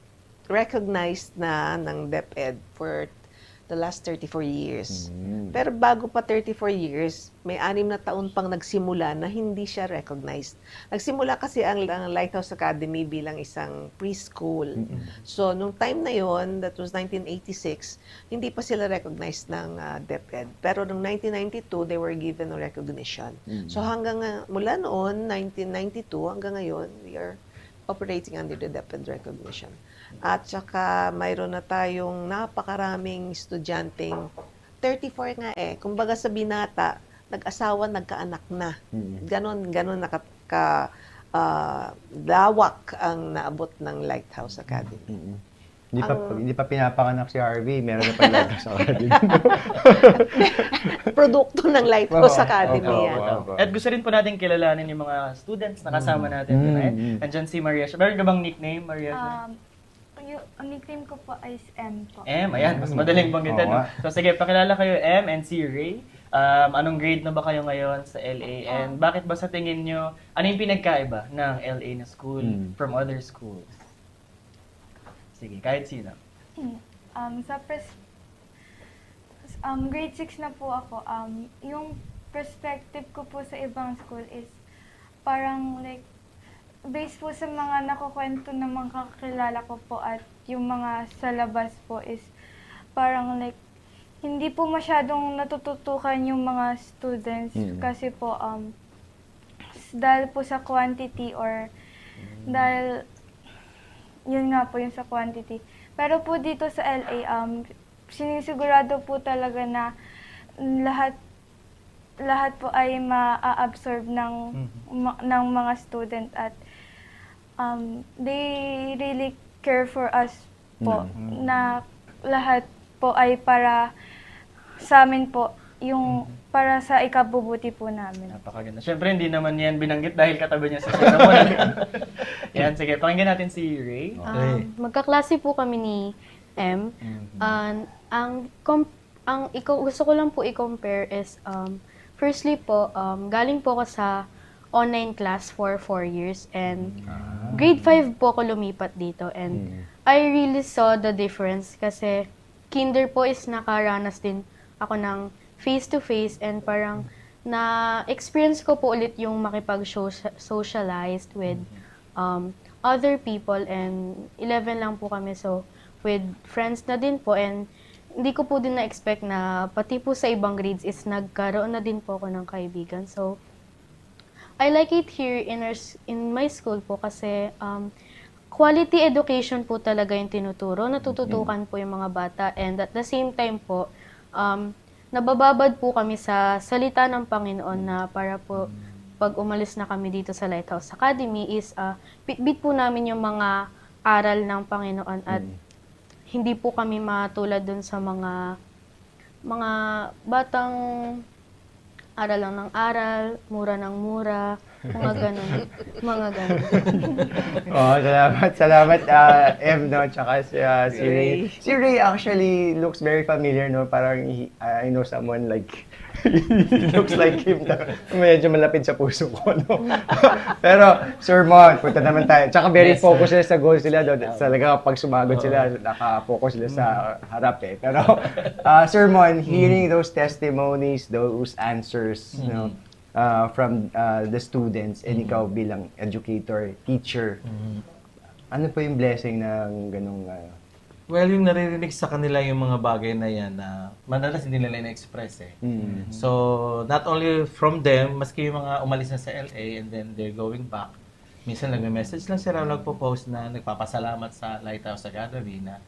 recognized na ng DepEd for the last 34 years. Pero bago pa 34 years, may 6 na taon pang nagsimula na hindi siya recognized. Nagsimula kasi ang Lighthouse Academy bilang isang preschool. So, nung time na yon, that was 1986, hindi pa sila recognized ng DepEd. Pero nung 1992, they were given a recognition. So, hanggang mula noon, 1992, hanggang ngayon, we are operating under the DepEd recognition. At saka mayroon na tayong napakaraming estudyanteng 34 nga eh. Kumbaga sa binata, nag-asawa, nagkaanak na. Ganon lawak ang naabot ng Lighthouse Academy. Hindi pa pinapanganak si Harvey, meron na pa Lighthouse Academy. Produkto ng Lighthouse Academy yan. At gusto rin po natin kilalanin yung mga students na kasama natin tonight. Andyan si Maria. Meron ka bang nickname, Maria? Ang nickname ko po is M po. M, ayan, mas madaling banggitin. Oo. So sige, pakilala kayo M and si Ray. Anong grade na ba kayo ngayon sa LA? And bakit ba sa tingin nyo, ano yung pinagkaiba ng LA na school from other schools? Sige, kahit sino. Grade 6 na po ako. Yung perspective ko po sa ibang school is parang like based po sa mga nakukwento ng mga kakilala ko po at yung mga sa labas po is parang like hindi po masyadong natututukan yung mga students kasi po dahil po sa quantity or dahil yun nga po yung sa quantity. Pero po dito sa LA sinisigurado po talaga na lahat po ay ma-absorb ng mga student at they really care for us po na lahat po ay para sa amin po yung para sa ikabubuti po namin. Napakaganda. Siyempre, hindi naman yan binanggit dahil katabi niya sa sermon. Yan, sige, pakinggan natin si Ray. Magkaklase po kami ni M. Gusto ko lang po i-compare is firstly po, galing po ako sa online class for 4 years and grade 5 po ako lumipat dito and I really saw the difference kasi kinder po is nakaranas din ako ng face-to-face and parang na-experience ko po ulit yung makipag-socialized with other people and 11 lang po kami so with friends na din po and hindi ko po din na-expect na pati po sa ibang grades is nagkaroon na din po ako ng kaibigan. So, I like it here in my school po kasi quality education po talaga yung tinuturo. Natututukan po yung mga bata and at the same time po, nabababad po kami sa salita ng Panginoon na para po pag umalis na kami dito sa Lighthouse Academy is bitbit po namin yung mga aral ng Panginoon at hindi po kami matulad dun sa mga batang aral lang ng aral, mura ng mura, mga ganun. Mga ganun. Salamat M, no, tsaka si Ray. Si Ray actually looks very familiar, no? Parang I know someone like he looks like him na medyo malapit sa puso ko, no? Pero, Sir Mon, punta naman tayo. Tsaka very focused sila sa goals nila, no? Talaga pag sumagot sila, naka-focus sila sa harap, eh. Pero, Sir Mon, hearing those testimonies, those answers, no? From the students and ikaw bilang educator, teacher, ano po yung blessing ng ganong Well, yung naririnig sa kanila yung mga bagay na yan na madalas hindi nila na-express eh. So, not only from them, maski yung mga umalis na sa LA and then they're going back, minsan nagme-message lang sila, nagpo-post na nagpapasalamat sa Lighthouse Academy na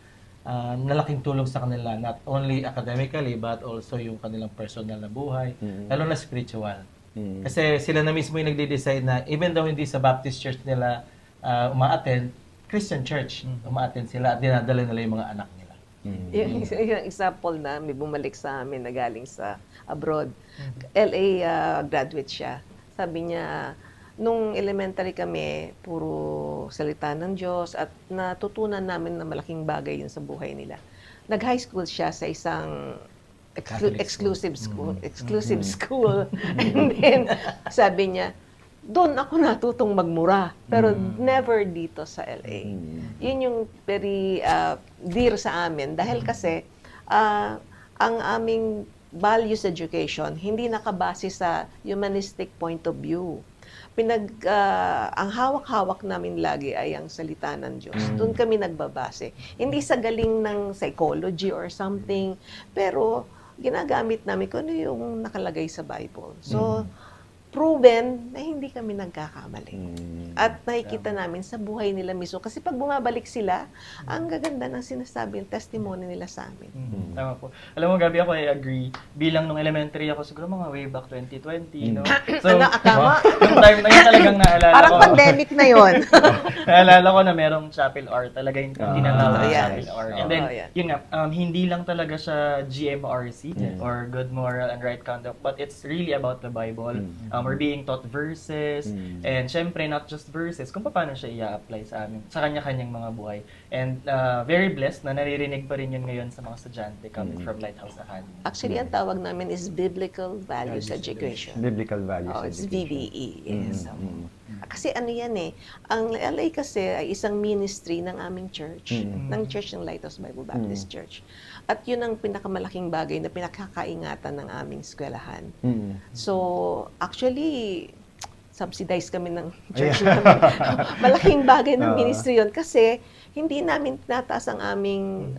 nalaking tulong sa kanila, not only academically but also yung kanilang personal na buhay, lalo na spiritual. Kasi sila na mismo yung nagde-decide na even though hindi sa Baptist church nila uma-attend, Christian church, uma-attend sila at dinadala nila yung mga anak nila. Yung example na may bumalik sa amin na galing sa abroad. LA graduate siya. Sabi niya, nung elementary kami, puro salita ng Diyos at natutunan namin na malaking bagay yun sa buhay nila. Nag-high school siya sa isang exclusive school. And then, sabi niya, doon ako natutong magmura, pero never dito sa LA. Yun yung very dear sa amin dahil kasi ang aming values education hindi nakabase sa humanistic point of view. Ang hawak-hawak namin lagi ay ang salita ng Diyos. Doon kami nagbabase. Hindi sa galing ng psychology or something, pero ginagamit namin kung ano yung nakalagay sa Bible. So, proven na hindi kami nagkakamali. At nakikita namin sa buhay nila mismo. Kasi pag bumabalik sila, ang gaganda ng sinasabi, yung testimony nila sa amin. Tama po. Alam mo, Gabi, ako I agree. Bilang nung elementary ako, siguro mga way back 2020, no? So, Tama. yung time na yun talagang naalala Parang ko. pandemic na yon. Naalala ko na merong chapel hour. Talaga yung tinatawag na yeah. chapel hour. And then, yun nga, hindi lang talaga siya GMRC or Good Moral and Right Conduct, but it's really about the Bible. We're being taught verses, and syempre, not just verses, kung paano siya i-apply sa amin, sa kanya-kanyang mga buhay. And very blessed na naririnig pa rin yun ngayon sa mga estudyante coming from Lighthouse Academy. Actually, ang tawag namin is Biblical Values Education. Biblical values. It's VBE. Yes. Kasi ano yan ang LA kasi ay isang ministry ng aming church, ng Church ng Lighthouse Bible Baptist Church. At yun ang pinakamalaking bagay na pinakakaingatan ng aming eskwelahan. So, actually, subsidized kami ng church namin. Malaking bagay ng ministry yun kasi hindi namin tinataas ang aming,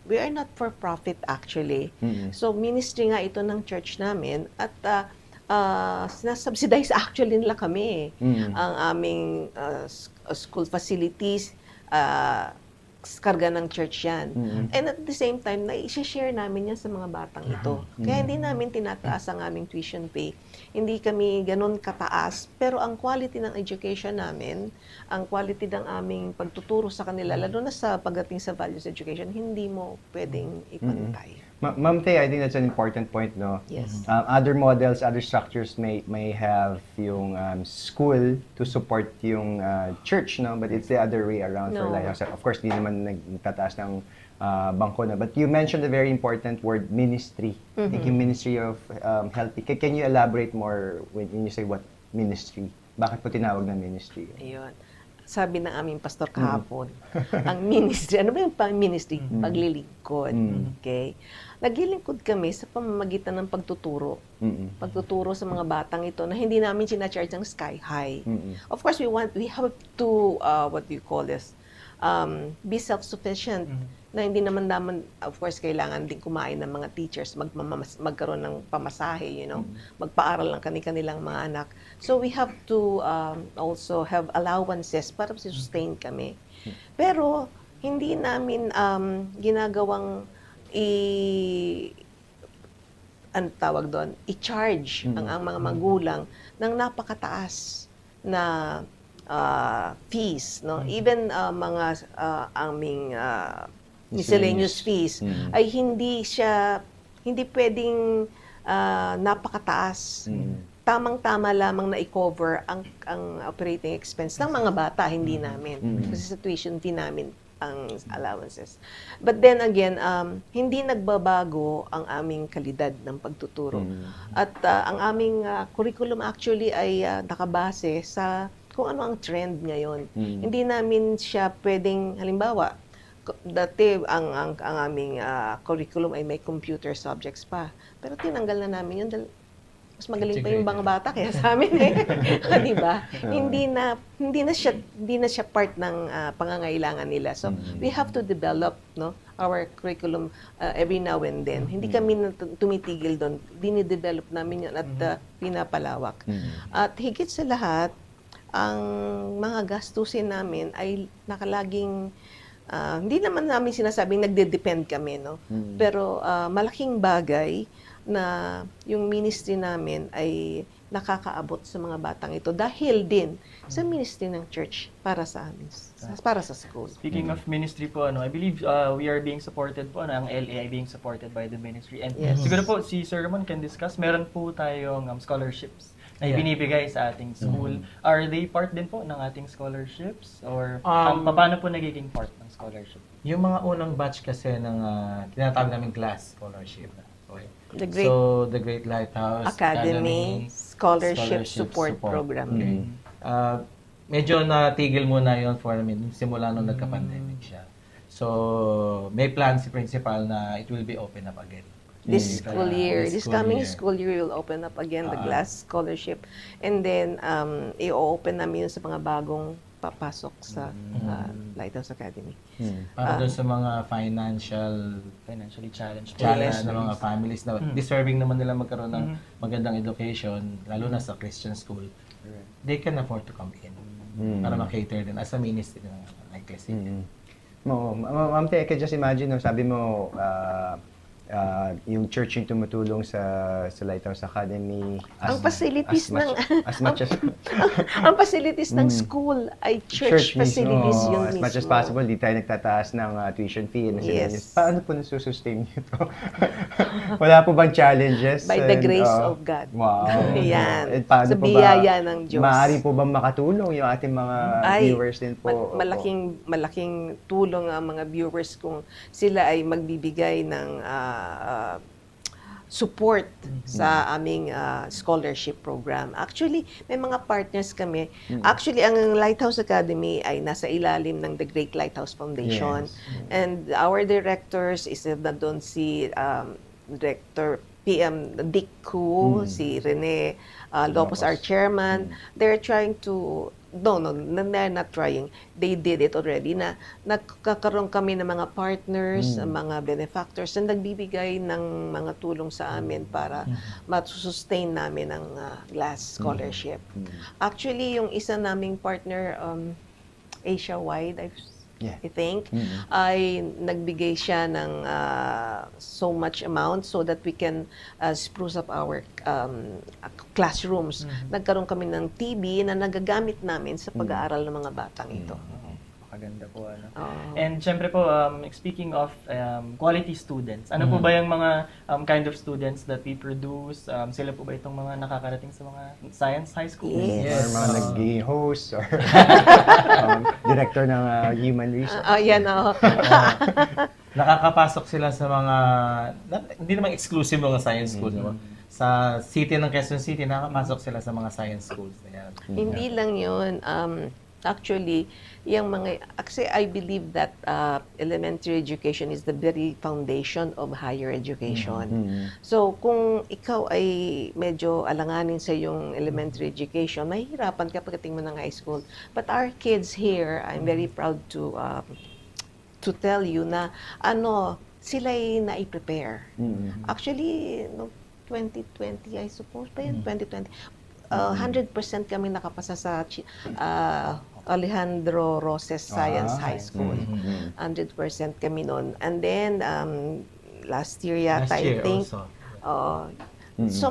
we are not for profit actually. So, ministry nga ito ng church namin at sinasubsidize actually nila kami. Ang aming school facilities, karga ng church yan. And at the same time, na-share namin yan sa mga batang ito. Kaya hindi namin tinataas ang aming tuition pay. Hindi kami ganun kataas, pero ang quality ng education namin, ang quality ng aming pagtuturo sa kanila, lalo na sa pagdating sa values education, hindi mo pwedeng ipantay. Ma'am Tay, I think that's an important point, no? Yes. Other models, other structures may have yung school to support yung church, no? But it's the other way around for Lighthouse. Of course, di naman nagtataas ng bangko na. But you mentioned a very important word, ministry. I think yung Ministry of Healthy. Can you elaborate more when you say what ministry? Bakit po tinawag na ministry? Ayun. Sabi ng aming pastor kahapon, ang ministry, ano ba yung ministry? Paglilingkod. Okay? Naglilingkod kami sa pamamagitan ng pagtuturo. Pagtuturo sa mga batang ito na hindi namin sinacharge ng sky high. Of course, we have to, what do you call this? Be self-sufficient. Na hindi naman of course, kailangan din kumain ng mga teachers, magkaroon ng pamasahe, magpaaral ng kanilang mga anak. So we have to also have allowances para sustain kami. Pero hindi namin ginagawang ano tawag doon, i-charge ang mga magulang ng napakataas na fees, no? Even mga aming miscellaneous fees ay hindi pwedeng napakataas. Tamang-tama lamang na i-cover ang operating expense ng mga bata, hindi namin. Kasi sa tuition fee namin ang allowances. But then again, hindi nagbabago ang aming kalidad ng pagtuturo. At ang aming curriculum actually ay nakabase sa kung ano ang trend ngayon. Hindi namin siya pwedeng, halimbawa, dati ang aming curriculum ay may computer subjects pa. Pero tinanggal na namin yun dahil mas magaling pa yung mga bata kaya sa amin di ba? Hindi na siya part ng pangangailangan nila. So we have to develop our curriculum every now and then. Hindi kami tumitigil doon. Dinidevelop namin yun at pinapalawak. At higit sa lahat, ang mga gastusin namin ay nakalaging hindi naman namin sinasabing nagde-depend kami, pero malaking bagay na yung ministry namin ay nakakaabot sa mga batang ito dahil din sa ministry ng church para sa amin, para sa school. Speaking of ministry po, I believe we are being supported po, ang LA ay being supported by the ministry. And siguro po, si Sir Ramon can discuss, meron po tayong scholarships Ayan. binibigay sa ating school. Are they part din po ng ating scholarships? Or paano po nagiging part ng scholarship? Yung mga unang batch kasi ng tinatawag namin class scholarship. Okay. The Great Lighthouse Academy Scholarship Support Program. Okay. Medyo natigil muna yon for a minute simula nung nagka-pandemic siya. So, may plan si principal na it will be open up again. This school year, this coming year. school year, we'll open up again the glass scholarship. And then, i-open namin yun sa mga bagong papasok sa Lighthouse Academy. Para doon sa mga Financially challenged. challenge ng mga families na deserving naman nila magkaroon ng magandang education, lalo na sa Christian school. They can afford to come in para makater din as a ministry ng Ecclesia. Ma'am Te, I can just imagine, no, sabi mo, yung church yung tumutulong sa Lighthouse Academy. Ang facilities as much as ang facilities ng school ay church facilities mismo. yun As mismo. much as possible, di tayo nagtataas ng tuition fee. Yes. Paano po nasusustain niyo to? Wala po bang challenges? By the grace of God. Wow. Yan. And paano Sa po biyaya ng Diyos. Maaari po ba makatulong yung ating mga viewers din po? Malaking tulong ang mga viewers kung sila ay magbibigay ng support sa aming scholarship program. Actually, may mga partners kami. Actually, ang Lighthouse Academy ay nasa ilalim ng The Great Lighthouse Foundation. Yes. And our directors is nandun si Director PM Dick Koo, si Rene Lopez, our chairman. They're trying to they're not trying. They did it already na nagkakaroon kami ng mga partners, mga benefactors na nagbibigay ng mga tulong sa amin para masusustain namin ang glass scholarship. Actually, yung isa naming partner, Asia-wide, I think, ay nagbigay siya ng so much amount so that we can spruce up our classrooms. Nagkaroon kami ng TV na nagagamit namin sa pag-aaral ng mga batang ito. Maganda po. And syempre po, speaking of quality students, ano po ba yung mga kind of students that we produce? Sila po ba itong mga nakakarating sa mga science high school? Yes. Or mga nag-host or director ng human resources. Nakakapasok sila sa mga, hindi naman exclusive mga science school. Sa city ng Quezon City, nakakapasok sila sa mga science schools. Hindi lang yun. Actually, I believe that elementary education is the very foundation of higher education. So, kung ikaw ay medyo alanganin sa yung elementary education, mahihirapan ka pagdating mo ng high school. But our kids here, I'm very proud to tell you na sila'y na-prepare. Actually, 2020, I suppose, pa yun, 2020, 100% kami nakapasa sa Alejandro Roses Science High School. 100% kami noon. And then, last year yata, I think. So,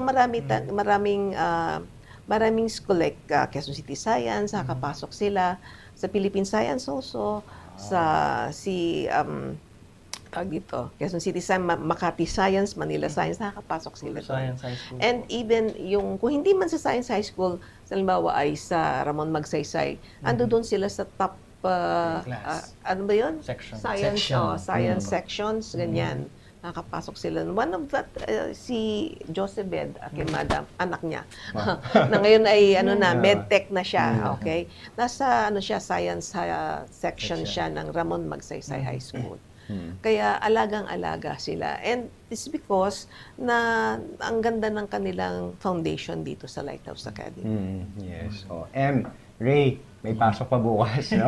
maraming school like Quezon City Science, nakapasok sila. Sa Philippine Science also. Quezon City Science, Makati Science, Manila Science, nakakapasok sila doon. Science High School. And even kung hindi man sa Science High School, halimbawa ay sa Ramon Magsaysay, ando doon sila sa top, ano ba yun? Science sections, ganyan. Nakakapasok sila. One of that, si Josebed, Madam, anak niya, na ngayon ay medtech na siya, okay? Nasa science section siya ng Ramon Magsaysay High School. Kaya alagang-alaga sila. And it's because na ang ganda ng kanilang foundation dito sa Lighthouse Academy. Yes. Ray, may pasok pa bukas, no?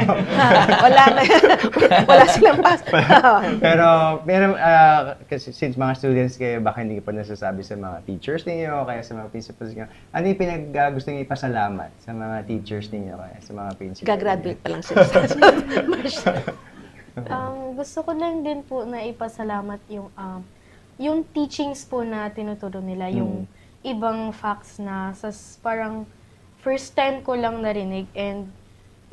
Wala silang pasok. Pero kasi since mga students kayo, baka hindi pa nasasabi sa mga teachers ninyo, kaya sa mga principals ninyo, ano yung gusto niyo ipasalamat sa mga teachers ninyo, kaya sa mga principals? Gagraduate pa lang sila. Gusto ko lang din po na ipasalamat yung teachings po na tinuturo nila, yung ibang facts na parang first time ko lang narinig, and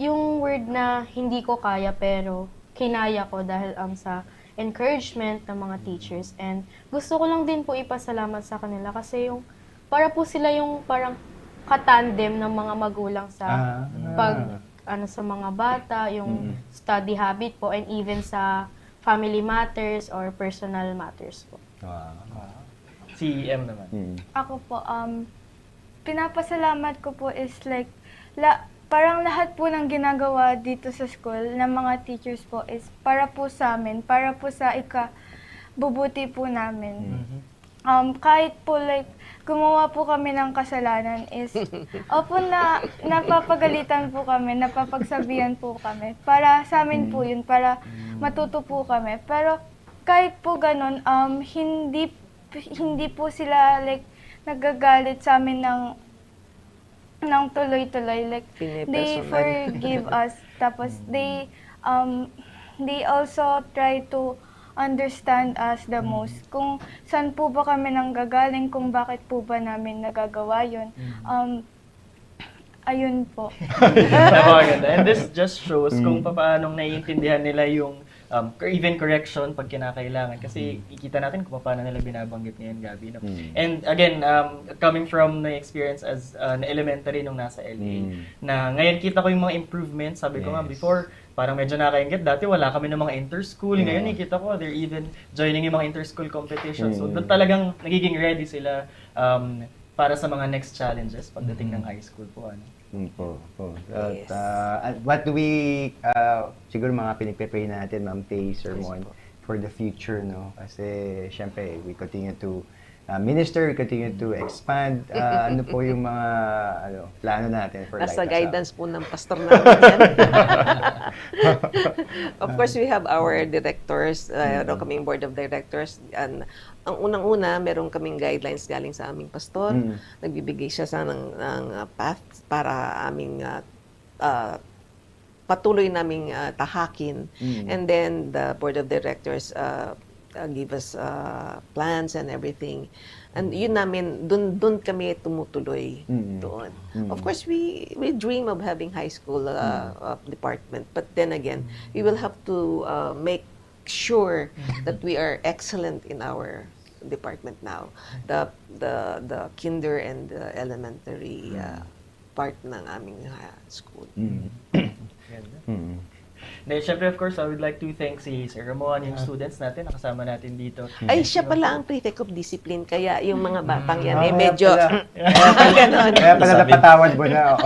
yung word na hindi ko kaya pero kinaya ko dahil sa encouragement ng mga teachers. And gusto ko lang din po ipasalamat sa kanila kasi para po sila yung parang katandem ng mga magulang sa Ah. sa mga bata, yung study habit po, and even sa family matters or personal matters po. Si M naman. Ako po, pinapasalamat ko po is like, parang lahat po ng ginagawa dito sa school ng mga teachers po is para po sa amin, para po sa bubuti po namin. Kahit po like, gumawa po kami ng kasalanan is, opo na napapagalitan po kami, napapagsabihan po kami. Para sa amin po yun, para matuto po kami. Pero kahit po ganun, hindi po sila like nagagalit sa amin ng tuloy-tuloy. Like, they Pinipersonal. forgive us. Tapos they also try to understand us the most. Kung saan po ba kami nanggagaling, kung bakit po ba namin nagagawa yun. Ayun po. Napakaganda. And this just shows kung paano naiintindihan nila yung even correction pag kinakailangan. Kasi ikita natin kung paano nila binabanggit ngayon, Gabi. No? And again, coming from my experience as an elementary nung nasa LA, na ngayon kita ko yung mga improvements. Sabi ko nga before, parang medyo nakakaingit. Dati wala kami ng mga inter-school. Ngayon nakikita ko, they're even joining yung mga inter-school competitions. So doon talagang nagiging ready sila para sa mga next challenges pagdating ng high school po. Yes. What do we, siguro mga pinipray natin, Ma'am Tay, sermon for the future, no? Kasi, syempre, we continue to minister, we continue to expand. Ano po yung mga plano natin for Nasa Lighthouse guidance po ng pastor namin yan. Of course, we have our directors, kaming board of directors. And ang unang-una, meron kaming guidelines galing sa aming pastor. Nagbibigay siya ng path para aming patuloy naming tahakin. And then the board of directors give us plans and everything. And yun namin, dun kami tumutuloy doon. Of course, we dream of having high school department. But then again, we will have to make sure that we are excellent in our department now. The kinder and the elementary part ng aming school. Then, syempre, of course, I would like to thank si Sir Ramon, yung students natin, nakasama natin dito. Ay, siya pala ang prefect of discipline, kaya yung mga batang yan, medyo ganon. Kaya pala napatawad mo na.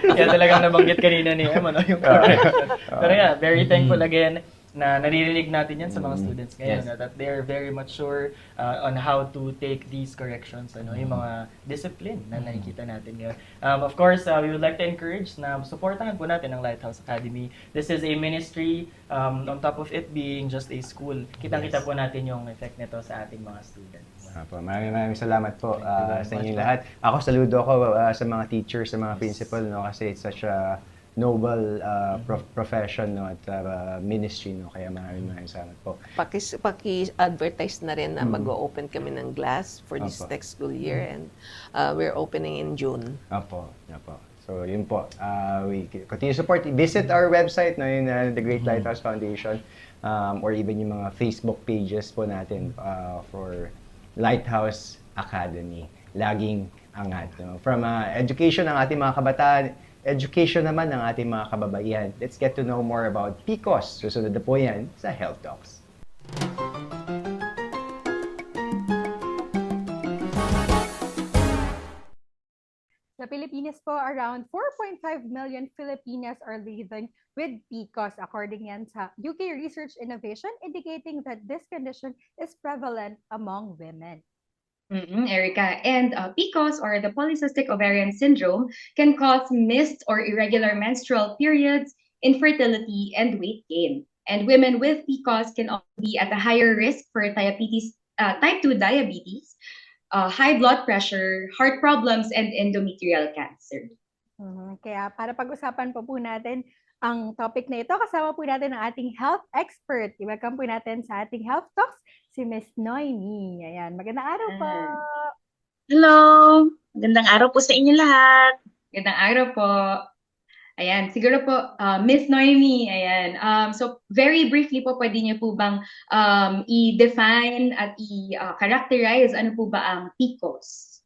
Kaya talagang nabanggit kanina ni Emma, yung correction. Pero yeah, very thankful again na naririnig natin yan sa mga students ngayon, that they are very much sure on how to take these corrections, yung mga discipline na nakikita natin ngayon. Of course, we would like to encourage na supportahan po natin ang Lighthouse Academy. This is a ministry, on top of it being just a school. Kitang-kita po natin yung effect nito sa ating mga students. Maraming salamat po sa inyong lahat. Ako, saludo ako sa mga teachers, sa mga principal, no, kasi it's such a noble profession, no, at ministry, no, kaya maraming salamat po. Paki-advertise na rin na mag-open kami ng GLAS for this next school year, and we're opening in June. Opo. So yun po, we continue support. Visit our website, no, yung the Great Lighthouse Foundation, or even yung mga Facebook pages po natin for Lighthouse Academy. Laging angat, no? From education ng ating mga kabataan, education naman ng ating mga kababaihan. Let's get to know more about PCOS. Susunod na po yan sa Health Talks. Sa Pilipinas po, around 4.5 million Filipinas are living with PCOS, according yan sa UK Research Innovation, indicating that this condition is prevalent among women. Erica. And PCOS, or the polycystic ovarian syndrome, can cause missed or irregular menstrual periods, infertility, and weight gain. And women with PCOS can also be at a higher risk for diabetes, type 2 diabetes, high blood pressure, heart problems, and endometrial cancer. Kaya para pag-usapan po natin ang topic na ito, kasama po natin ang ating health expert. I-welcome po natin sa ating Health Talks si Miss Noemi. Ayan, magandang araw po. Hello! Magandang araw po sa inyo lahat. Magandang araw po. Ayan, siguro po, Miss Noemi, ayan. So, very briefly po, pwede niyo po bang i-define at i-characterize ano po ba ang PCOS?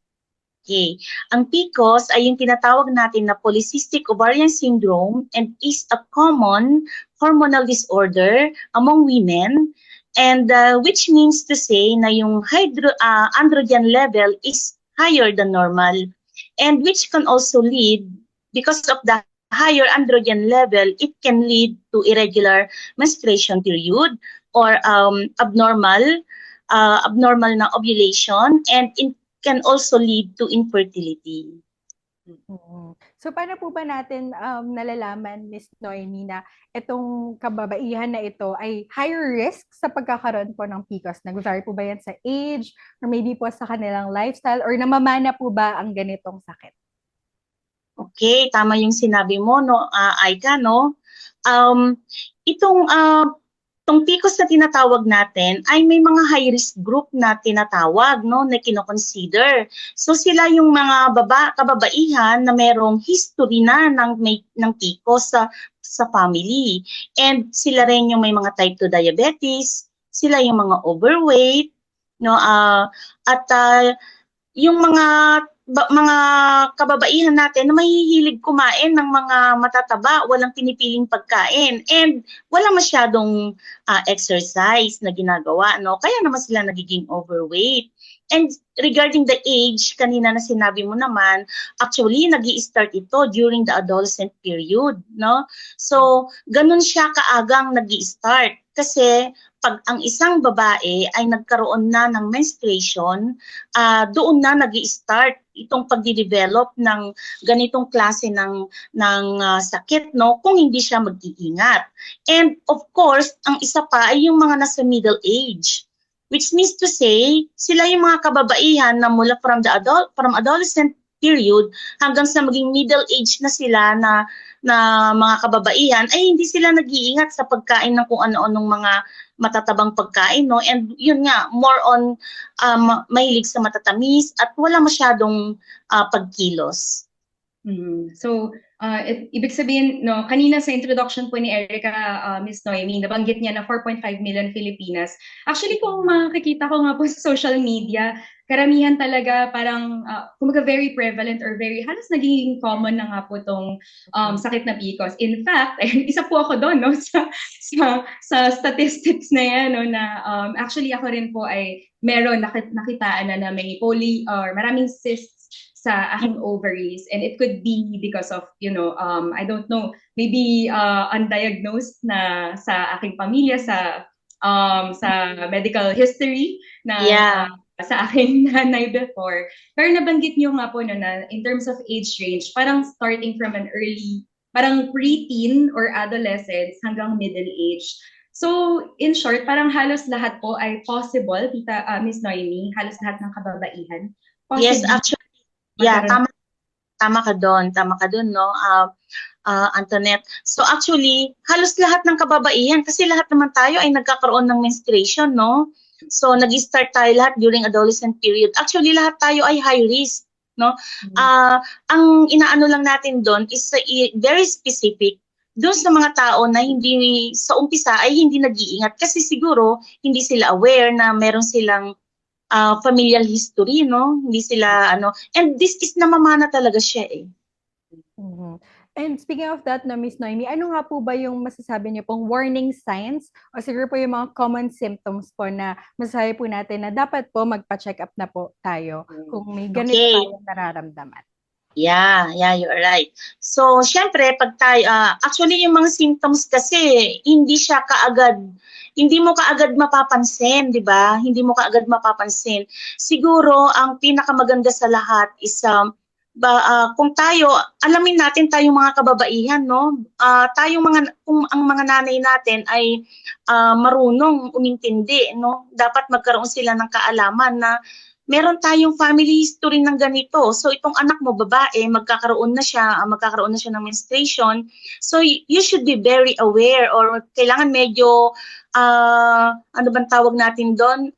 Okay. Ang PCOS ay yung tinatawag natin na polycystic ovarian syndrome and is a common hormonal disorder among women, and which means to say na yung androgen level is higher than normal, and which can also lead, because of the higher androgen level, it can lead to irregular menstruation period or abnormal na ovulation, and it can also lead to infertility. So paano po ba natin nalalaman, Miss Noemi, na itong kababaihan na ito ay higher risk sa pagkakaroon po ng PCOS? Nag-vary po ba yan sa age or maybe po sa kanilang lifestyle or namamana po ba ang ganitong sakit? Okay, tama yung sinabi mo, no, Aika, no? Itong PCOS na tinatawag natin ay may mga high-risk group na tinatawag, no, na kino-consider. So sila yung mga kababaihan na merong history na ng PCOS sa family. And sila rin yung may mga type 2 diabetes, sila yung mga overweight, no, at yung mga kababaihan natin na mahihilig kumain ng mga matataba, walang pinipiling pagkain, and walang masyadong exercise na ginagawa, no? Kaya naman sila nagiging overweight. And regarding the age, kanina na sinabi mo naman, actually nag-i-start ito during the adolescent period, no? So, ganun siya kaagang nag-i-start kasi pag ang isang babae ay nagkaroon na ng menstruation, doon na nag-i-start itong pagdi-develop ng ganitong klase ng sakit, no, kung hindi siya mag-iingat. And of course, ang isa pa ay yung mga nasa middle age, which means to say, sila yung mga kababaihan na mula from adolescent period hanggang sa maging middle age na sila na mga kababaihan ay hindi sila nag-iingat sa pagkain ng kung ano-anong mga matatabang pagkain, no? And yun nga, more on mahilig sa matatamis at wala masyadong pagkilos. So, ibig sabihin, no, kanina sa introduction po ni Erica, Miss Noemi, nabanggit niya na 4.5 million Filipinas. Actually, kung makikita ko nga po sa social media, karamihan talaga parang, kumaga very prevalent or halos naging common na nga po itong sakit na PCOS. In fact, isa po ako doon, no, sa statistics na yan, no, na actually ako rin po ay meron nakitaan na may or maraming cysts sa aking ovaries, and it could be because of, I don't know, maybe undiagnosed na sa aking pamilya, sa medical history na sa aking nanay before. Pero nabanggit niyo nga po na in terms of age range, parang starting from an early, parang preteen or adolescence hanggang middle age. So, in short, parang halos lahat po ay possible, Miss Noemi, halos lahat ng kababaihan. Yes, actually, yeah, tama ka doon, no, Antoinette. So actually, halos lahat ng kababaihan, kasi lahat naman tayo ay nagkakaroon ng menstruation, no? So nag-start tayo lahat during adolescent period. Actually, lahat tayo ay high risk, no? Ang inaano lang natin doon is very specific doon sa mga tao na hindi sa umpisa ay hindi nag-iingat kasi siguro hindi sila aware na meron silang familial history, no? Hindi sila, and this is namamana talaga siya, eh. And speaking of that, no, Miss Noemi, ano nga po ba yung masasabi niyo pong warning signs o siguro po yung mga common symptoms po na masasabi po natin na dapat po magpa-check up na po tayo kung may ganito tayong nararamdaman? Yeah, you're right. So, syempre, pag tayo, actually yung mga symptoms kasi, hindi mo kaagad mapapansin, di ba? Hindi mo kaagad mapapansin. Siguro, ang pinakamaganda sa lahat is, kung tayo, alamin natin tayong mga kababaihan, no? Kung ang mga nanay natin ay marunong umintindi, no? Dapat magkaroon sila ng kaalaman na meron tayong family history ng ganito. So itong anak mo babae, magkakaroon na siya ng menstruation. So you should be very aware, or kailangan medyo ano bang tawag natin doon?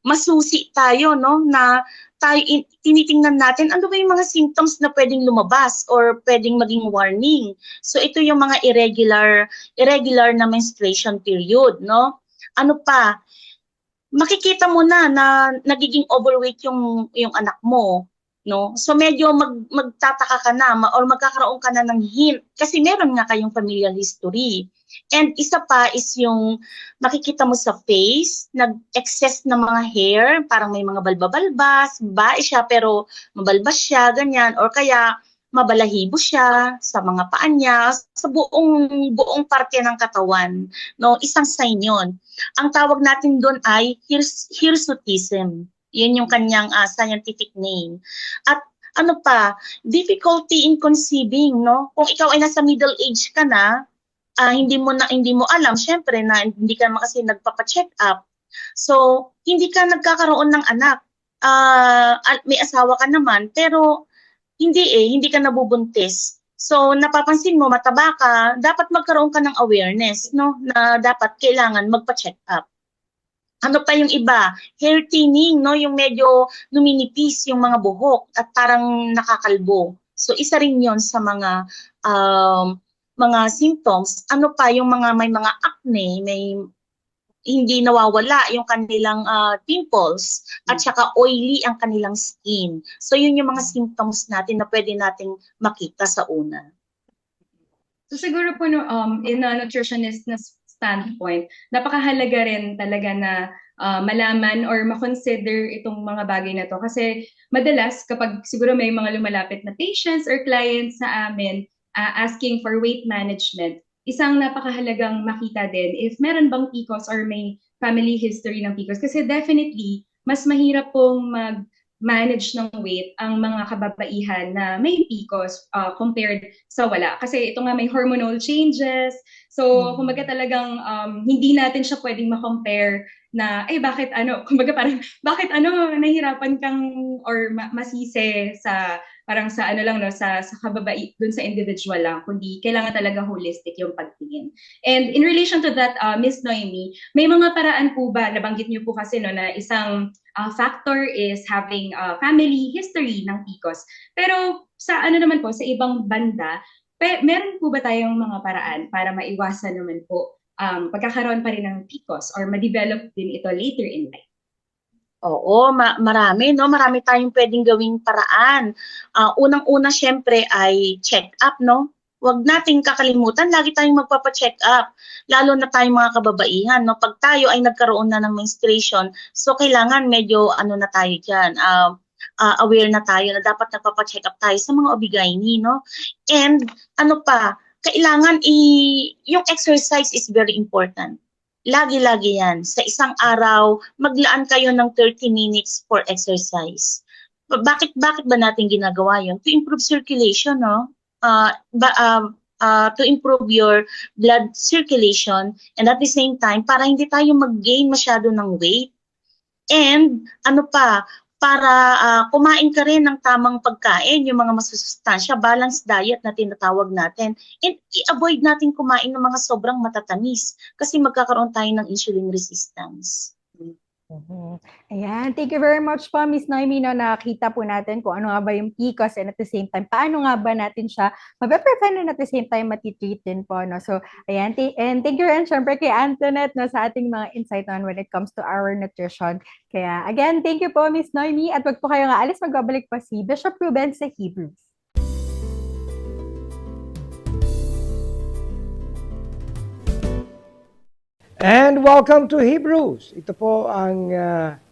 Masusi tayo, no, na tayo tinitingnan natin ano ba yung mga symptoms na pwedeng lumabas or pwedeng maging warning. So ito yung mga irregular na menstruation period, no? Ano pa? Makikita mo na nagiging overweight yung anak mo. no? So medyo magtataka ka na or magkakaroon ka na ng hint kasi meron nga kayong familial history. And isa pa is yung makikita mo sa face, nag-excess na mga hair, parang may mga balba-balbas, babae siya pero mabalbas siya, ganyan. Or kaya mabalahibo siya sa mga paa niya, sa buong parte ng katawan. No, isang sign 'yon. Ang tawag natin doon ay hirsutism. 'Yun yung kanyang scientific name. At ano pa, difficulty in conceiving, no? Kung ikaw ay nasa middle age ka na, hindi mo alam syempre na hindi ka naman kasi nagpapa-check up. So, hindi ka nagkakaroon ng anak. May asawa ka naman, pero hindi ka nabubuntis. So, napapansin mo, mataba ka, dapat magkaroon ka ng awareness, no? Na dapat kailangan magpa-check up. Ano pa yung iba? Hair thinning, no? Yung medyo numinipis yung mga buhok at parang nakakalbo. So, isa rin yon sa mga symptoms. Ano pa yung may mga acne, may hindi nawawala yung kanilang pimples at saka oily ang kanilang skin. So yun yung mga symptoms natin na pwede nating makita sa una. So siguro po in a nutritionist na standpoint, napakahalaga rin talaga na malaman or makonsider itong mga bagay na to. Kasi madalas kapag siguro may mga lumalapit na patients or clients sa amin asking for weight management, isang napakahalagang makita din if meron bang PCOS or may family history ng PCOS. Kasi definitely, mas mahirap pong mag-manage ng weight ang mga kababaihan na may PCOS compared sa wala. Kasi ito nga may hormonal changes. So, kumbaga talagang hindi natin siya pwedeng ma-compare na, bakit nahihirapan kang or masise sa parang sa sa kababai dun sa individual lang, kundi kailangan talaga holistic yung pagtingin. And in relation to that, Miss Noemi, may mga paraan po ba, nabanggit niyo po kasi na isang factor is having family history ng PCOS. Pero sa naman po, sa ibang banda, meron po ba tayong mga paraan para maiwasan naman po pagkakaroon pa rin ng PCOS or ma-develop din ito later in life? Oo, marami, no? Marami tayong pwedeng gawing paraan. Unang-una, syempre, ay check-up, no? Huwag nating kakalimutan, lagi tayong magpapa-check up. Lalo na tayong mga kababaihan, no? Pag tayo ay nagkaroon na ng menstruation, so kailangan medyo, na tayo dyan, aware na tayo na dapat nagpapa-check up tayo sa mga OB/GYN, no? And, kailangan yung exercise is very important. Lagi-lagi yan. Sa isang araw, maglaan kayo ng 30 minutes for exercise. Bakit ba natin ginagawa yun? To improve circulation, no? To improve your blood circulation and at the same time, para hindi tayo mag-gain masyado ng weight. And, para kumain ka rin ng tamang pagkain, yung mga masusustansya, balanced diet na tinatawag natin. And i-avoid natin kumain ng mga sobrang matatamis kasi magkakaroon tayo ng insulin resistance. Ayan, thank you very much po, Miss Noemi, no, nakita po natin kung ano nga ba yung PCOS and at the same time, paano nga ba natin siya mape-prevent and at the same time matitreat din po, no. So, ayan, and thank you rin syempre kay Antoinette, no, sa ating mga insight on when it comes to our nutrition. Kaya, again, thank you po, Miss Noemi, at wag po kayong aalis, magbabalik pa si Bishop Ruben sa Hebrews. And welcome to Hebrews. Ito po ang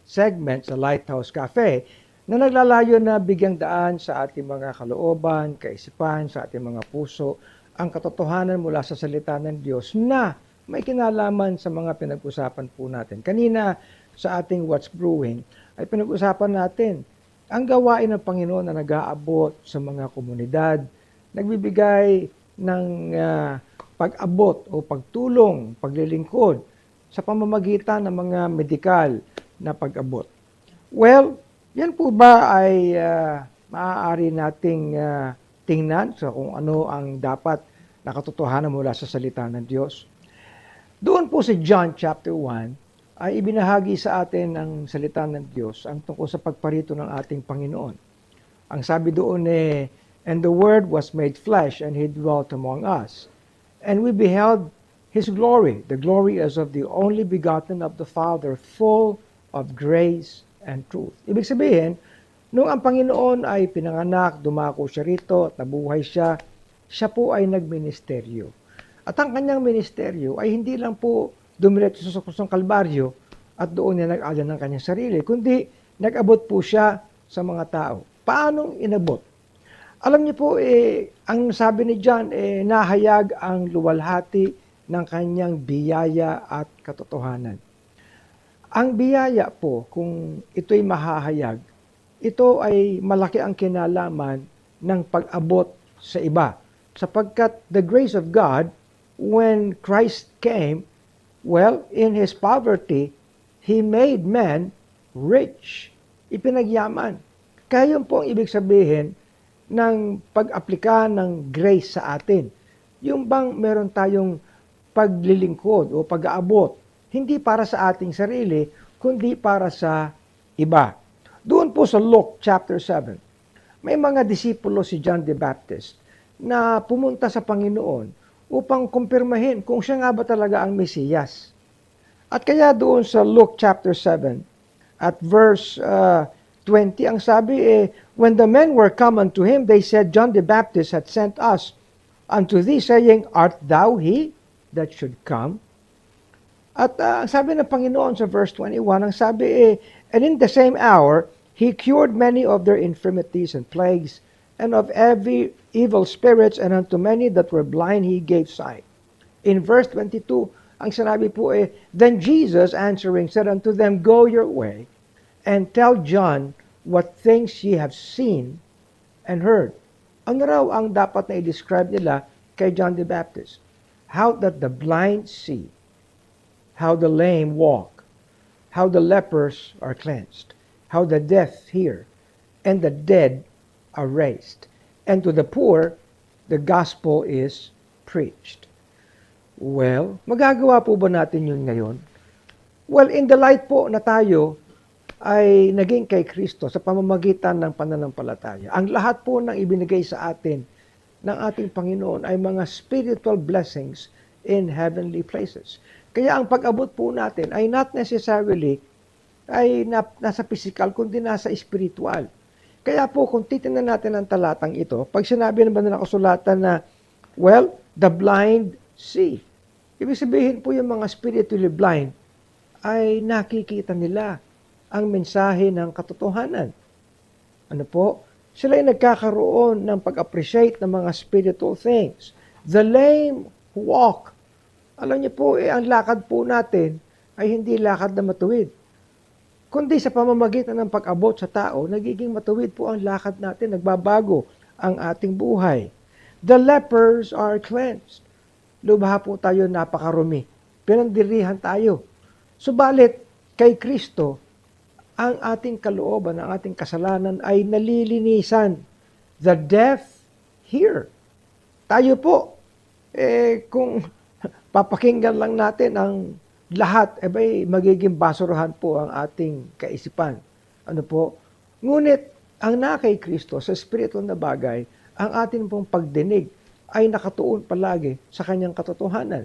segment sa Lighthouse Cafe na naglalayo na bigyang daan sa ating mga kalooban, kaisipan, sa ating mga puso, ang katotohanan mula sa salita ng Diyos na may kinalaman sa mga pinag-usapan po natin. Kanina sa ating What's Brewing ay pinag-usapan natin ang gawain ng Panginoon na nag-aabot sa mga komunidad, nagbibigay ng pag-abot o pagtulong, paglilingkod sa pamamagitan ng mga medikal na pag-abot. Well, yan po ba ay maaari nating tingnan sa kung ano ang dapat na katotohanan mula sa salita ng Diyos? Doon po sa John chapter 1 ay ibinahagi sa atin ang salita ng Diyos ang tungkol sa pagparito ng ating Panginoon. Ang sabi doon "And the Word was made flesh and He dwelt among us. And we beheld His glory, the glory as of the only begotten of the Father, full of grace and truth." Ibig sabihin, Nung ang Panginoon ay pinanganak, dumako siya rito at nabuhay siya, siya po ay nagministeryo. At ang kanyang ministeryo ay hindi lang po dumiretso sa krusong Kalbaryo at doon niya nag-alay ng kanyang sarili, kundi nag-abot po siya sa mga tao. Paanong inabot? Alam niyo po, ang sabi ni John, nahayag ang luwalhati ng kanyang biyaya at katotohanan. Ang biyaya po, kung ito'y mahahayag, ito ay malaki ang kinalaman ng pag-abot sa iba. Sapagkat the grace of God, when Christ came, well, in His poverty, He made man rich. Ipinagyaman. Kaya yun po ang ibig sabihin ng pag-aplika ng grace sa atin. Yung bang meron tayong paglilingkod o pag-aabot, hindi para sa ating sarili, kundi para sa iba. Doon po sa Luke chapter 7, may mga disipulo si John the Baptist na pumunta sa Panginoon upang kumpirmahin kung siya nga ba talaga ang Mesiyas. At kaya doon sa Luke chapter 7 at verse 20, ang sabi when the men were come unto him, they said, John the Baptist hath sent us unto thee, saying, Art thou he that should come? At ang sabi ng Panginoon sa verse 21, ang sabi and in the same hour, he cured many of their infirmities and plagues, and of every evil spirits, and unto many that were blind he gave sight. In verse 22, ang sinabi po then Jesus answering said unto them, Go your way, and tell John what things ye have seen and heard. Ano raw ang dapat na i-describe nila kay John the Baptist? How that the blind see, how the lame walk, how the lepers are cleansed, how the deaf hear, and the dead are raised, and to the poor the gospel is preached. Well, magagawa po ba natin yun ngayon? Well, in the light po na tayo ay naging kay Kristo sa pamamagitan ng pananampalataya. Ang lahat po ng ibinigay sa atin ng ating Panginoon ay mga spiritual blessings in heavenly places. Kaya ang pag-abot po natin ay not necessarily ay nasa physical, kundi nasa spiritual. Kaya po, kung titingnan natin ang talatang ito, pag sinabi naman na nakasulatan na, well, the blind see. Ibig sabihin po yung mga spiritually blind ay nakikita nila ang mensahe ng katotohanan. Ano po? Sila ay nagkakaroon ng pag-appreciate ng mga spiritual things. The lame walk. Alam niyo po, ang lakad po natin ay hindi lakad na matuwid. Kundi sa pamamagitan ng pag-abot sa tao, nagiging matuwid po ang lakad natin, nagbabago ang ating buhay. The lepers are cleansed. Lubha po tayo napakarumi. Pinandirihan tayo. Subalit, kay Kristo, ang ating kalooban, ang ating kasalanan ay nalilinisan. The deaf hear. Tayo po, kung papakinggan lang natin ang lahat, magiging basurahan po ang ating kaisipan. Ano po? Ngunit, ang nakay Kristo sa spiritual na bagay, ang atin pong pagdinig ay nakatuon palagi sa kanyang katotohanan.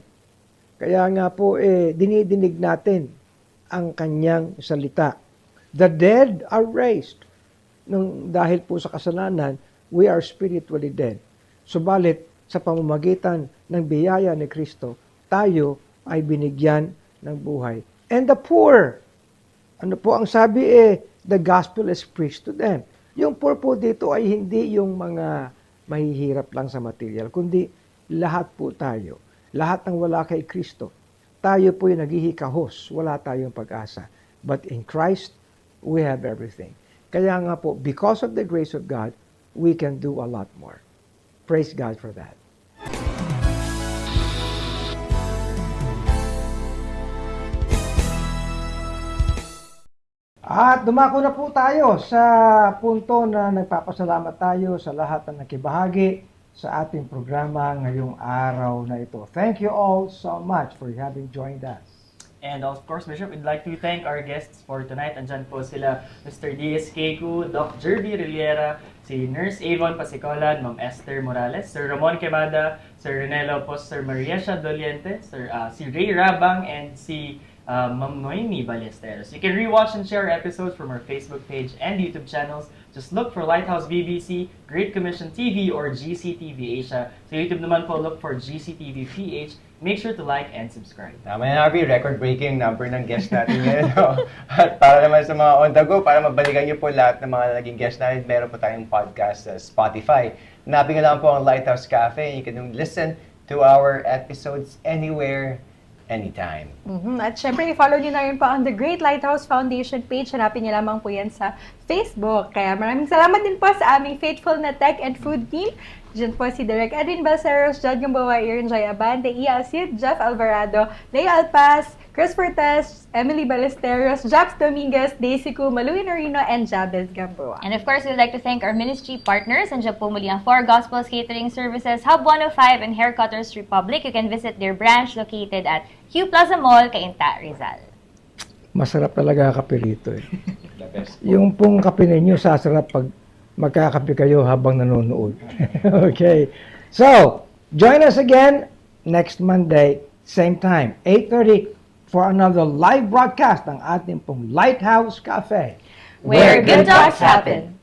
Kaya nga po, dinidinig natin ang kanyang salita. The dead are raised. Dahil po sa kasalanan, we are spiritually dead. Subalit, sa pamamagitan ng biyaya ni Kristo, tayo ay binigyan ng buhay. And the poor, ano po ang sabi the gospel is preached to them. Yung poor po dito ay hindi yung mga mahihirap lang sa material, kundi lahat po tayo. Lahat ng wala kay Kristo. Tayo po yung naghihikahos, wala tayong pag-asa. But in Christ, we have everything. Kaya nga po, because of the grace of God, we can do a lot more. Praise God for that. At dumako na po tayo sa punto na nagpapasalamat tayo sa lahat na nakibahagi sa ating programa ngayong araw na ito. Thank you all so much for having joined us. And of course, Bishop, we'd like to thank our guests for tonight. Andyan po sila Mr. D.S. Keku, Doc Jerby Riliera, si Nurse Avon Pasicolan, Ma'am Esther Morales, Sir Ramon Quemada, Sir Rene Lopos, Sir Maria Doliente, si Ray Rabang, and si Ma'am Noemi Ballesteros. You can rewatch and share episodes from our Facebook page and YouTube channels. Just look for Lighthouse BBC, Great Commission TV, or GCTV Asia. Sa YouTube naman po, look for GCTV PH. Make sure to like and subscribe. Tama yan, Harvey. Record-breaking number ng guest natin ngayon. No? At para naman sa mga on the go, para mabalikan niyo po lahat ng mga naging guest natin, meron po tayong podcast sa Spotify. Hanapin niyo lang po ang Lighthouse Cafe. You can listen to our episodes anywhere, anytime. At syempre, i-follow niyo na rin po ang The Great Lighthouse Foundation page. Hanapin niyo lamang po yan sa Facebook. Kaya maraming salamat din po sa aming faithful na tech and food team. Diyan po si Direk Edwin Balceros, Jad Gamboa, Iron Jay Abante, Ia Alcid, Jeff Alvarado, Leia Alpaz, Chris Fortes, Emily Ballesteros, Japs Dominguez, Daisy Cu, Maluin Orino, and Jabez Gamboa. And of course, we'd like to thank our ministry partners. Andiyan po muli ang Four Gospels Catering Services, Hub 105, and Haircutters Republic. You can visit their branch located at Q Plaza Mall, Cainta, Rizal. Masarap talaga kape rito eh. The best. Yung pong kape ninyo, sasarap pag magkakape kayo habang nanonood. Okay. So, join us again next Monday, same time, 8:30 for another live broadcast ng ating pong Lighthouse Cafe. Where good talks happen.